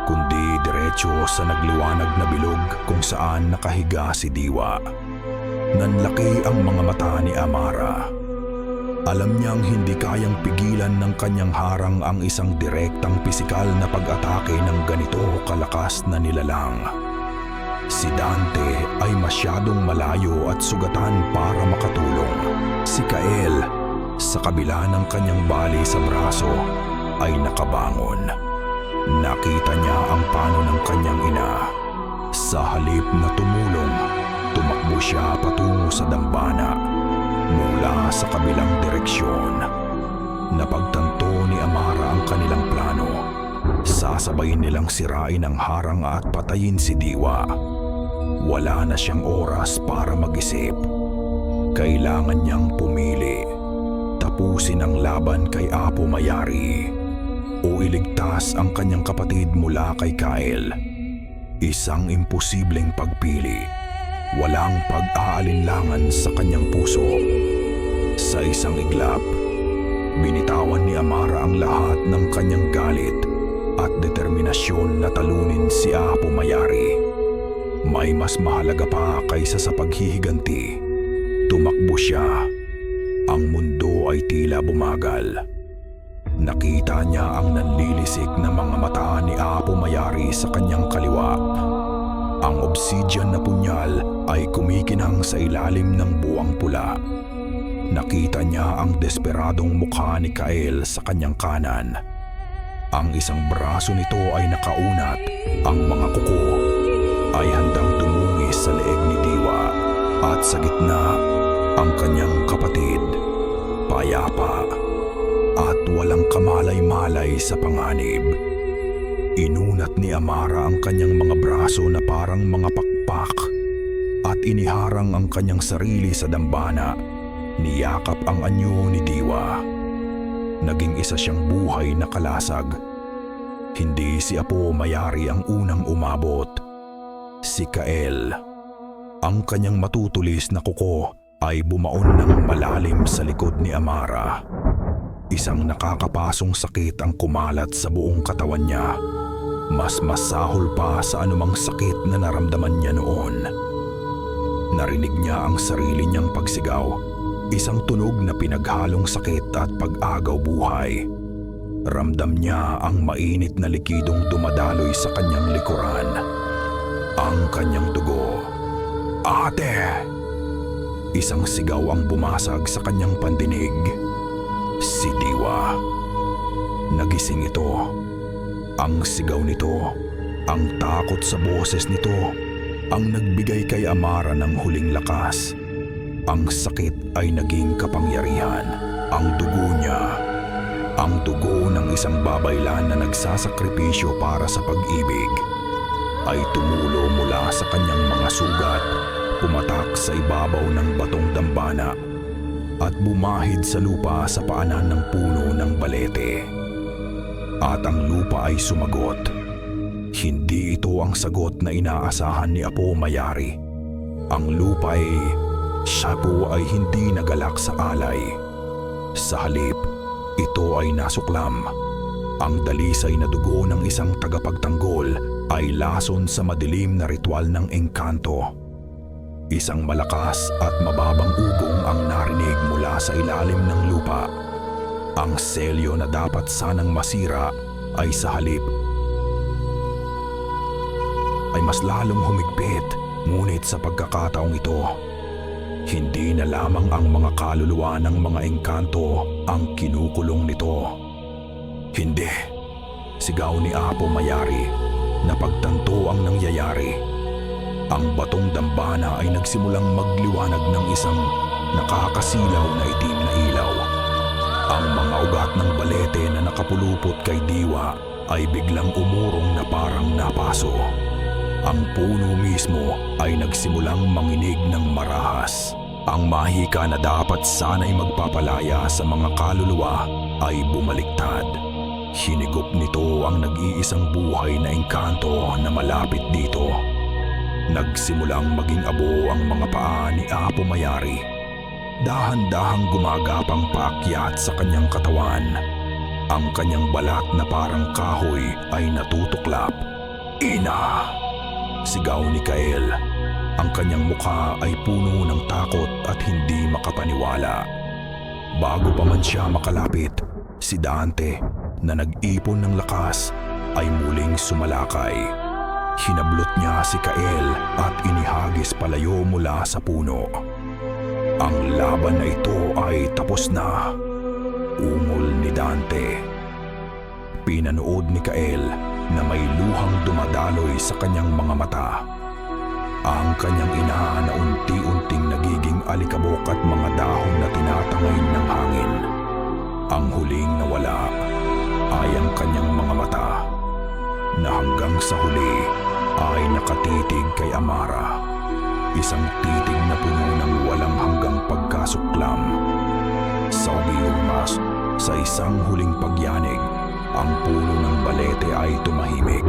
kundi diretso sa nagliwanag na bilog kung saan nakahiga si Diwa. Nanlaki ang mga mata ni Amara. Alam niyang hindi kayang pigilan ng kanyang harang ang isang direktang pisikal na pag-atake ng ganito kalakas na nilalang. Si Dante ay masyadong malayo at sugatan para makatulong. Si Kael, sa kabila ng kanyang bali sa braso, ay nakabangon. Nakita niya ang pano ng kanyang ina. Sa halip na tumulong, tumakbo siya patungo sa dambana mula sa kabilang direksyon. Napagtanto ni Amara ang kanilang plano. Sasabayin nilang sirain ang harang at patayin si Diwa. Wala na siyang oras para mag-isip. Kailangan niyang pumili. Tapusin ang laban kay Apo Mayari o iligtas ang kanyang kapatid mula kay Kael. Isang imposibleng pagpili. Walang pag-aalinlangan sa kanyang puso. Sa isang iglap, binitawan ni Amara ang lahat ng kanyang galit at determinasyon na talunin si Apo Mayari. May mas mahalaga pa kaysa sa paghihiganti. Tumakbo siya. Ang mundo ay tila bumagal. Nakita niya ang nanlilisik na mga mata ni Apo Mayari sa kanyang kaliwa. Ang obsidian na punyal ay kumikinang sa ilalim ng buwang pula. Nakita niya ang desperadong mukha ni Kael sa kanyang kanan. Ang isang braso nito ay nakaunat. Ang mga kuko ay handang dumungis sa leeg ni Diwa. At sa gitna, ang kanyang kapatid, payapa at walang kamalay-malay sa panganib. Inunat ni Amara ang kanyang mga braso na parang mga pakpak at iniharang ang kanyang sarili sa dambana. Niyakap ang anyo ni Diwa. Naging isa siyang buhay na kalasag. Hindi si Apo Mayari ang unang umabot. Si Kael. Ang kanyang matutulis na kuko ay bumaon ng malalim sa likod ni Amara. Isang nakakapasong sakit ang kumalat sa buong katawan niya. Mas masahol pa sa anumang sakit na naramdaman niya noon. Narinig niya ang sarili niyang pagsigaw. Isang tunog na pinaghalong sakit at pag-agaw buhay. Ramdam niya ang mainit na likidong dumadaloy sa kanyang likuran. Ang kanyang dugo. Ate! Isang sigaw ang bumasag sa kanyang pandinig. Si Diwa. Nagising ito. Ang sigaw nito, ang takot sa boses nito, ang nagbigay kay Amara ng huling lakas. Ang sakit ay naging kapangyarihan. Ang dugo niya, ang dugo ng isang babaylan na nagsasakripisyo para sa pag-ibig, ay tumulo mula sa kanyang mga sugat, pumatak sa ibabaw ng batong dambana, at bumahid sa lupa sa paanan ng puno ng balete. At ang lupa ay sumagot. Hindi ito ang sagot na inaasahan ni Apo Mayari. Ang lupa'y siya po ay hindi nagalak sa alay. Sa halip, ito ay nasuklam. Ang dalisay na dugo ng isang tagapagtanggol ay lason sa madilim na ritual ng engkanto. Isang malakas at mababang ugong ang narinig mula sa ilalim ng lupa. Ang selyo na dapat sanang masira ay sa halip ay mas lalong humigpit, ngunit sa pagkakataong ito, hindi na lamang ang mga kaluluwa ng mga engkanto ang kinukulong nito. Hindi, sigaw ni Apo Mayari, napagtanto ang nangyayari. Ang batong dambana ay nagsimulang magliwanag ng isang nakakasilaw na itim na ilaw. Ang mga ugat ng balete na nakapulupot kay Diwa ay biglang umurong na parang napaso. Ang puno mismo ay nagsimulang manginig ng marahas. Ang mahika na dapat sana'y magpapalaya sa mga kaluluwa ay bumaliktad. Hinigop nito ang nag-iisang buhay na engkanto na malapit dito. Nagsimulang maging abo ang mga paa ni Apo Mayari. Dahan-dahang gumagapang paakyat sa kanyang katawan. Ang kanyang balat na parang kahoy ay natutuklap. Ina! Sigaw ni Kael. Ang kanyang mukha ay puno ng takot at hindi makapaniwala. Bago pa man siya makalapit, si Dante na nag-ipon ng lakas ay muling sumalakay. Hinablot niya si Kael at inihagis palayo mula sa puno. Ang laban na ito ay tapos na. Ungol ni Dante. Pinanood ni Kael na may luhang dumadaloy sa kanyang mga mata. Ang kanyang ina na unti-unting nagiging alikabok at mga dahon na tinatangay ng hangin. Ang huling nawala ay ang kanyang mga mata na hanggang sa huli ay nakatitig kay Amara. Isang titig na puno ng walang hanggang pagkasuklam. Sabi Umas, sa isang huling pagyanig, ang puno ng balete ay tumahimik.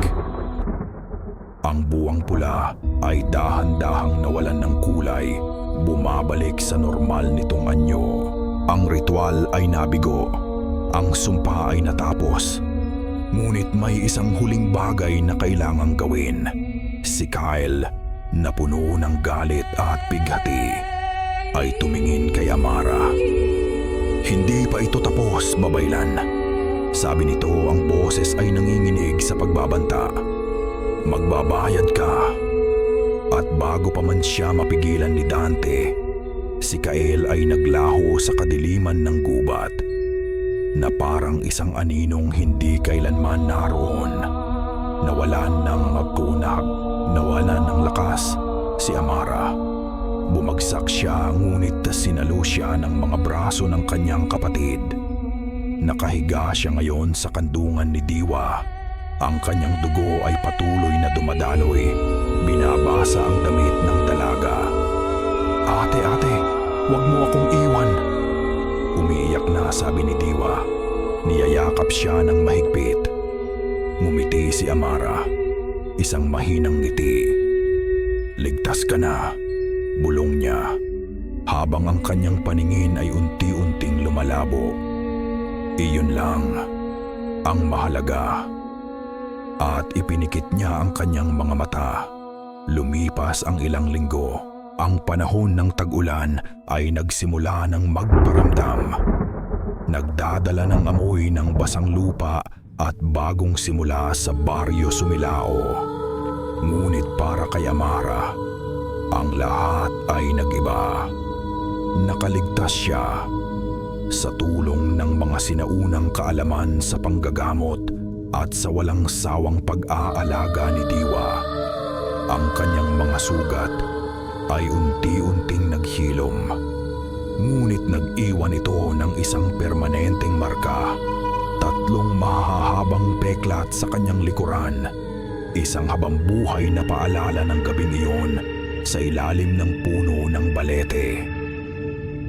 Ang buwang pula ay dahan-dahang nawalan ng kulay, bumabalik sa normal nitong anyo. Ang ritual ay nabigo, ang sumpa ay natapos. Ngunit may isang huling bagay na kailangang gawin. Si Kyle, na puno ng galit at pighati, ay tumingin kay Amara. Hindi pa ito tapos, babaylan. Sabi nito, ang boses ay nanginginig sa pagbabanta. Magbabayad ka. At bago pa man siya mapigilan ni Dante, si Kael ay naglaho sa kadiliman ng gubat na parang isang aninong hindi kailanman naroon. Nawalan ng magkunag, nawalan ng lakas si Amara. Bumagsak siya, ngunit sinalo siya ng mga braso ng kanyang kapatid. Nakahiga siya ngayon sa kandungan ni Diwa. Ang kanyang dugo ay patuloy na dumadaloy. Binabasa ang damit ng dalaga. Ate, huwag mo akong iwan. Umiiyak na, sabi ni Diwa. Niyayakap siya ng mahigpit. Ngumiti si Amara, isang mahinang ngiti. Ligtas ka na, bulong niya, habang ang kanyang paningin ay unti-unting lumalabo. Iyon lang ang mahalaga. At ipinikit niya ang kanyang mga mata. Lumipas ang ilang linggo. Ang panahon ng tag-ulan ay nagsimula ng magparamdam. Nagdadala ng amoy ng basang lupa at bagong simula sa Baryo Sumilao. Ngunit para kay Amara, ang lahat ay nag-iba. Nakaligtas siya sa tulong ng mga sinaunang kaalaman sa panggagamot at sa walang sawang pag-aalaga ni Diwa. Ang kanyang mga sugat ay unti-unting naghilom. Ngunit nag-iwan ito ng isang permanenteng marka. 3 mahahabang peklat sa kanyang likuran. Isang habambuhay na paalala ng gabing iyon sa ilalim ng puno ng balete.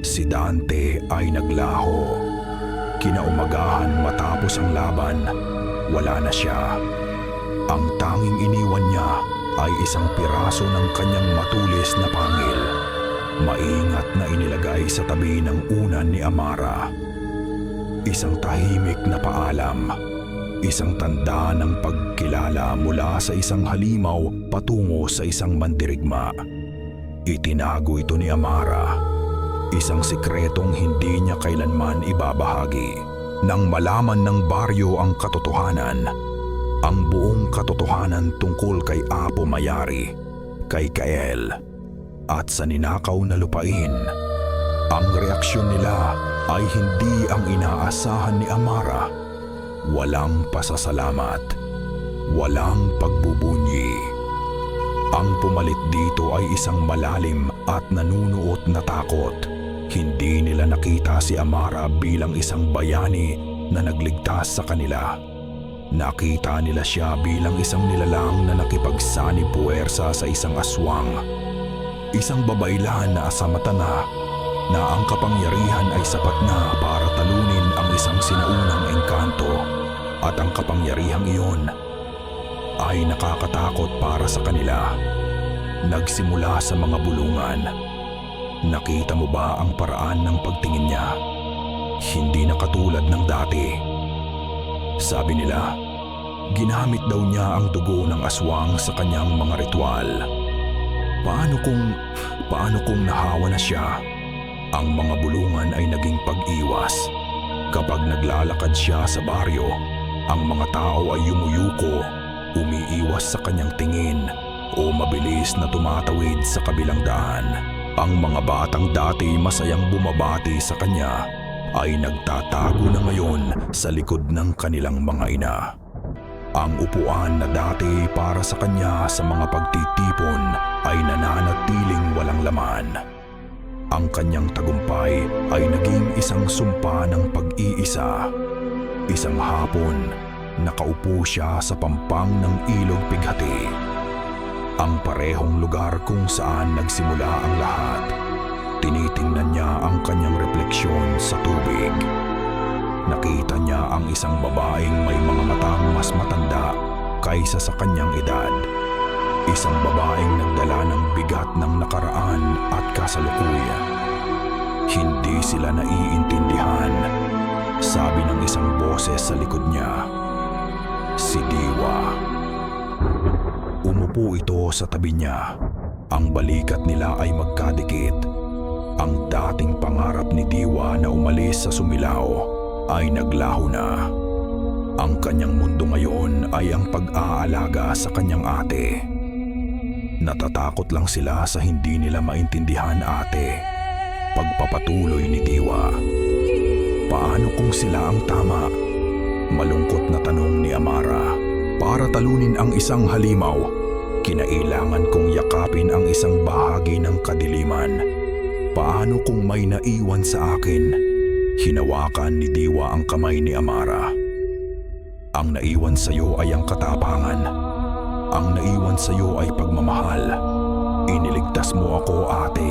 Si Dante ay naglaho. Kinaumagahan matapos ang laban, wala na siya. Ang tanging iniwan niya ay isang piraso ng kanyang matulis na pangil, maingat na inilagay sa tabi ng unan ni Amara. Isang tahimik na paalam, isang tanda ng pagkilala mula sa isang halimaw patungo sa isang mandirigma. Itinago ito ni Amara, isang sikretong hindi niya kailanman ibabahagi. Nang malaman ng baryo ang katotohanan, ang buong katotohanan tungkol kay Apo Mayari, kay Kael, at sa ninakaw na lupain, ang reaksyon nila ay hindi ang inaasahan ni Amara. Walang pasasalamat, walang pagbubunyi. Ang pumalit dito ay isang malalim at nanunuot na takot. Hindi nila nakita si Amara bilang isang bayani na nagligtas sa kanila. Nakita nila siya bilang isang nilalang na nakipagsanib puwersa sa isang aswang. Isang babaylan na asamata na ang kapangyarihan ay sapat na para talunin ang isang sinaunang engkanto, at ang kapangyarihang iyon ay nakakatakot para sa kanila. Nagsimula sa mga bulungan. Nakita mo ba ang paraan ng pagtingin niya? Hindi na katulad ng dati. Sabi nila, ginamit daw niya ang dugo ng aswang sa kanyang mga ritual. Paano kung nahawa na siya? Ang mga bulungan ay naging pag-iwas. Kapag naglalakad siya sa baryo, ang mga tao ay yumuyuko, umiiwas sa kanyang tingin o mabilis na tumatawid sa kabilang daan. Ang mga batang dati masayang bumabati sa kanya ay nagtatago na ngayon sa likod ng kanilang mga ina. Ang upuan na dati para sa kanya sa mga pagtitipon ay nananatiling walang laman. Ang kanyang tagumpay ay naging isang sumpa ng pag-iisa. Isang hapon, nakaupo siya sa pampang ng ilog pighati. Ang parehong lugar kung saan nagsimula ang lahat. Tinitingnan niya ang kanyang refleksyon sa tubig. Nakita niya ang isang babaeng may mga matang mas matanda kaysa sa kanyang edad. Isang babaeng nagdala ng bigat ng nakaraan at kasalukuyan. Hindi sila naiintindihan, sabi ng isang boses sa likod niya. Si Diwa. Umupo ito sa tabi niya. Ang balikat nila ay magkadikit. Ang dating pangarap ni Diwa na umalis sa Sumilao ay naglaho na. Ang kanyang mundo ngayon ay ang pag-aalaga sa kanyang ate. Natatakot lang sila sa hindi nila maintindihan ate. Pagpapatuloy ni Diwa. Paano kung sila ang tama? Malungkot na tanong ni Amara. Para talunin ang isang halimaw, kinailangan kong yakapin ang isang bahagi ng kadiliman. Paano kung may naiwan sa akin? Hinawakan ni Diwa ang kamay ni Amara. Ang naiwan sa iyo ay ang katapangan. Ang naiwan sa iyo ay pagmamahal. Iniligtas mo ako, ate.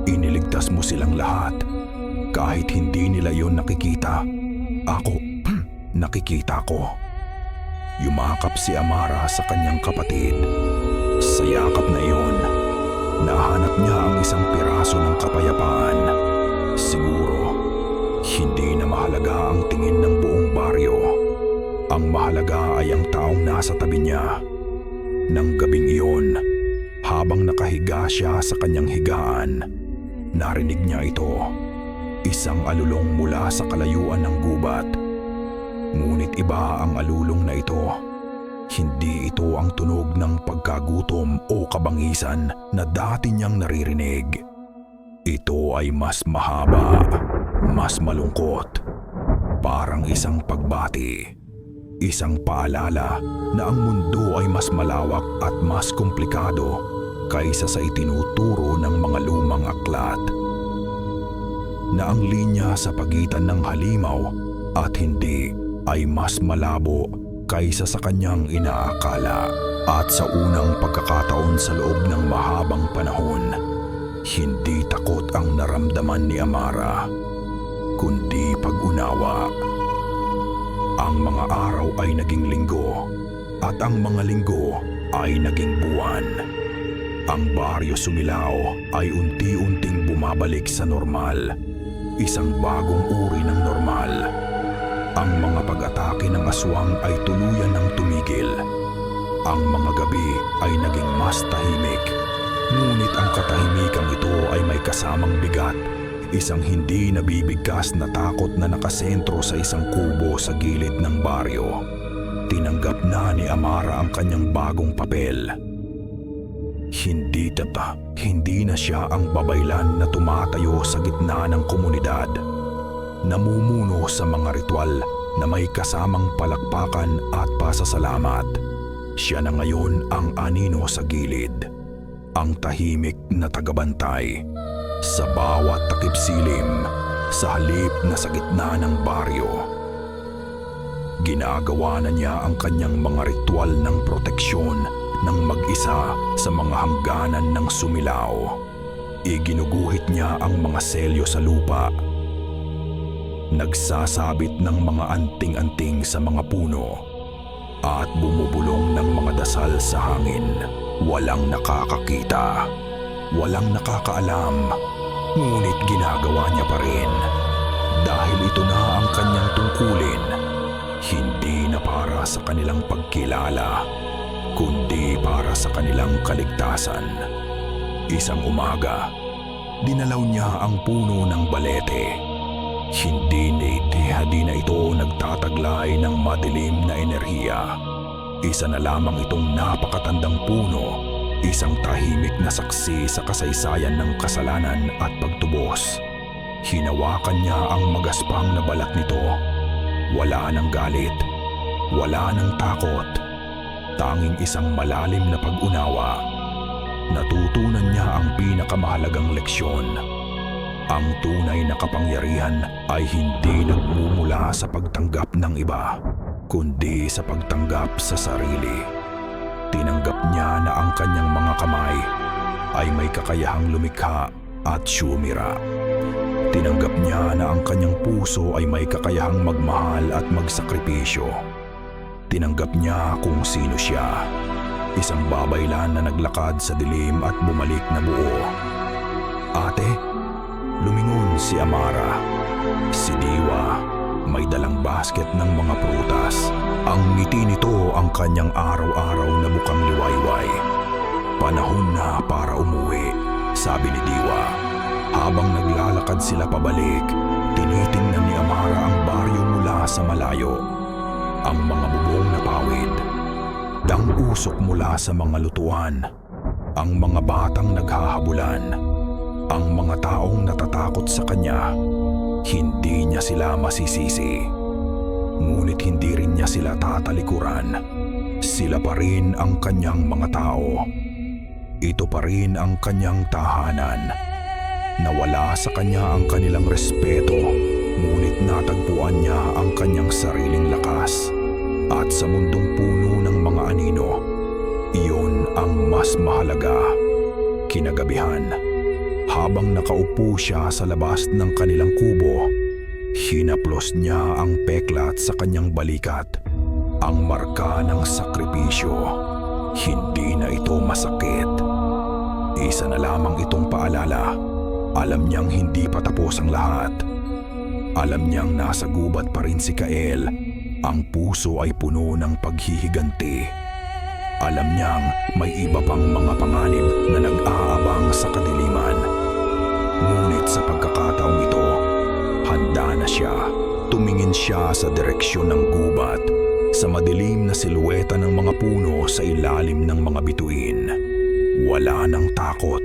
Iniligtas mo silang lahat. Kahit hindi nila yon nakikita, ako, nakikita ko. Yumakap si Amara sa kanyang kapatid. Sa yakap na iyon, nahanap niya ang isang piraso ng kapayapaan. Siguro, hindi na mahalaga ang tingin ng buong baryo. Ang mahalaga ay ang taong nasa tabi niya. Nang gabing iyon, habang nakahiga siya sa kanyang higaan, narinig niya ito. Isang alulong mula sa kalayuan ng gubat. Ngunit iba ang alulong na ito. Hindi ito ang tunog ng pagkagutom o kabangisan na dati niyang naririnig. Ito ay mas mahaba, mas malungkot. Parang isang pagbati. Isang paalala na ang mundo ay mas malawak at mas komplikado kaysa sa itinuturo ng mga lumang aklat. Na ang linya sa pagitan ng halimaw at hindi ay mas malabo kaysa sa kanyang inaakala. At sa unang pagkakataon sa loob ng mahabang panahon, hindi takot ang naramdaman ni Amara, kundi pag-unawa. Ang mga araw ay naging linggo at ang mga linggo ay naging buwan. Ang baryo Sumilao ay unti-unting bumabalik sa normal, isang bagong uri ng normal. Ang mga pag-atake ng aswang ay tuluyan ng tumigil. Ang mga gabi ay naging mas tahimik, ngunit ang katahimikang ito ay may kasamang bigat, isang hindi nabibigkas na takot na nakasentro sa isang kubo sa gilid ng baryo. Tinanggap na ni Amara ang kanyang bagong papel. Hindi na siya ang babaylan na tumatayo sa gitna ng komunidad, namumuno sa mga ritual na may kasamang palakpakan at pasasalamat. Siya na ngayon ang anino sa gilid, ang tahimik na tagabantay. Sa bawat takip silim, sa halip na sa gitna ng baryo. Ginagawa na niya ang kanyang mga ritual ng proteksyon ng mag-isa sa mga hangganan ng Sumilao. Iginuguhit niya ang mga selyo sa lupa. Nagsasabit ng mga anting-anting sa mga puno at bumubulong ng mga dasal sa hangin. Walang nakakakita, walang nakakaalam, ngunit ginagawa niya pa rin. Dahil ito na ang kanyang tungkulin, hindi na para sa kanilang pagkilala, kundi para sa kanilang kaligtasan. Isang umaga, dinalaw niya ang puno ng balete. Hindi na ito nagtataglay ng madilim na enerhiya. Isa na lamang itong napakatandang puno, isang tahimik na saksi sa kasaysayan ng kasalanan at pagtubos. Hinawakan niya ang magaspang na balat nito. Wala nang galit, wala nang takot, tanging isang malalim na pag-unawa. Natutunan niya ang pinakamahalagang leksyon. Ang tunay na kapangyarihan ay hindi nagmumula sa pagtanggap ng iba, kundi sa pagtanggap sa sarili. Tinanggap niya na ang kanyang mga kamay ay may kakayahang lumikha at sumira. Tinanggap niya na ang kanyang puso ay may kakayahang magmahal at magsakripisyo. Tinanggap niya kung sino siya, isang babaylan na naglakad sa dilim at bumalik na buo. Ate, lumingon si Amara. Si Diwa, may dalang basket ng mga prutas. Ang ngiti nito ang kanyang araw-araw na bukang liwayway. Panahon na para umuwi, sabi ni Diwa. Habang naglalakad sila pabalik, tinitingnan ni Amara ang baryo mula sa malayo. Ang mga bubong na pawid, ang usok mula sa mga lutuan, ang mga batang naghahabulan, ang mga taong natatakot sa kanya. Hindi niya sila masisisi, ngunit hindi rin niya sila tatalikuran. Sila pa rin ang kanyang mga tao. Ito pa rin ang kanyang tahanan. Nawala sa kanya ang kanilang respeto, ngunit natagpuan niya ang kanyang sariling lakas. At sa mundong puno ng mga anino, iyon ang mas mahalaga. Kinagabihan, habang nakaupo siya sa labas ng kanilang kubo, hinaplos niya ang peklat sa kanyang balikat, ang marka ng sakripisyo. Hindi na ito masakit. Isa na lamang itong paalala. Alam niyang hindi pa tapos ang lahat. Alam niyang nasa gubat pa rin si Kael. Ang puso ay puno ng paghihiganti. Alam niyang may iba pang mga panganib na nag-aabang sa kadiliman. Ngunit sa pagkakataong ito, handa na siya. Tumingin siya sa direksyon ng gubat, sa madilim na silueta ng mga puno sa ilalim ng mga bituin. Wala nang takot.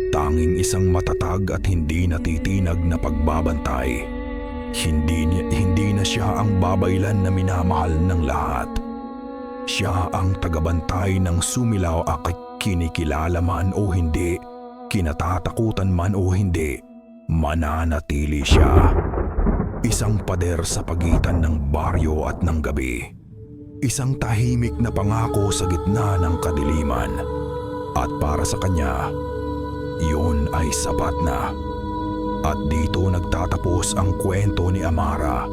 Tanging isang matatag at hindi natitinag na pagbabantay. Hindi na siya ang babaylan na minamahal ng lahat. Siya ang tagabantay ng Sumilao at kinikilala man o hindi, kinatatakutan man o hindi, mananatili siya. Isang pader sa pagitan ng baryo at ng gabi. Isang tahimik na pangako sa gitna ng kadiliman. At para sa kanya, iyon ay sapat na. At dito nagtatapos ang kwento ni Amara,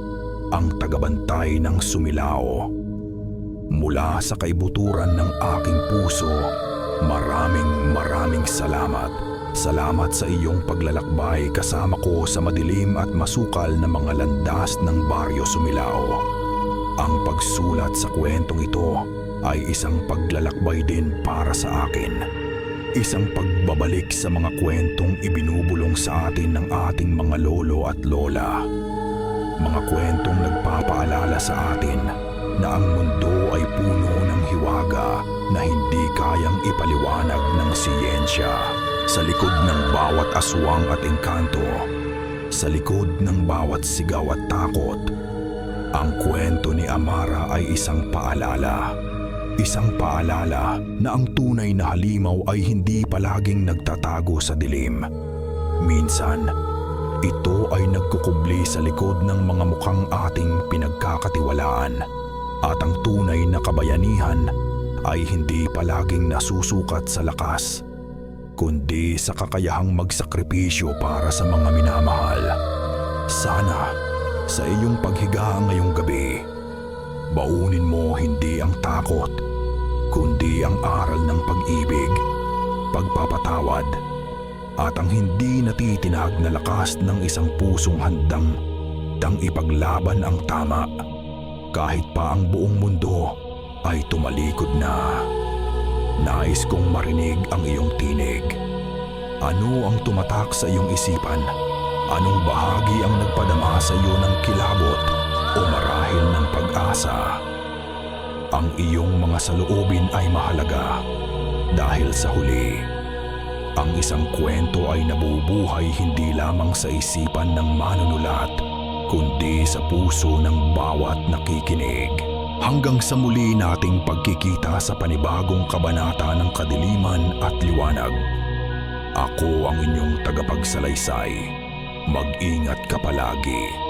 ang tagabantay ng Sumilao. Mula sa kaibuturan ng aking puso, maraming salamat. Salamat sa iyong paglalakbay kasama ko sa madilim at masukal na mga landas ng Baryo Sumilao. Ang pagsulat sa kwentong ito ay isang paglalakbay din para sa akin. Isang pagbabalik sa mga kwentong ibinubulong sa atin ng ating mga lolo at lola. Mga kwentong nagpapaalala sa atin na ang mundo ay puno ng hiwaga na hindi kayang ipaliwanag ng siyensya. Sa likod ng bawat aswang at engkanto, sa likod ng bawat sigaw at takot, ang kwento ni Amara ay isang paalala. Isang paalala na ang tunay na halimaw ay hindi palaging nagtatago sa dilim. Minsan, ito ay nagkukubli sa likod ng mga mukhang ating pinagkakatiwalaan. At ang tunay na kabayanihan ay hindi palaging nasusukat sa lakas, kundi sa kakayahang magsakripisyo para sa mga minamahal. Sana sa iyong paghiga ngayong gabi, baunin mo hindi ang takot, kundi ang aral ng pag-ibig, pagpapatawad, at ang hindi natitinag na lakas ng isang pusong handang ipaglaban ang tama. Kahit pa ang buong mundo ay tumalikod na. Nais kong marinig ang iyong tinig. Ano ang tumatak sa iyong isipan? Anong bahagi ang nagpadama sa iyo ng kilabot o marahil ng pag-asa? Ang iyong mga saloobin ay mahalaga dahil sa huli, ang isang kwento ay nabubuhay hindi lamang sa isipan ng manunulat, kundi sa puso ng bawat nakikinig. Hanggang sa muli nating pagkikita sa panibagong kabanata ng kadiliman at liwanag. Ako ang inyong tagapagsalaysay. Mag-ingat ka palagi.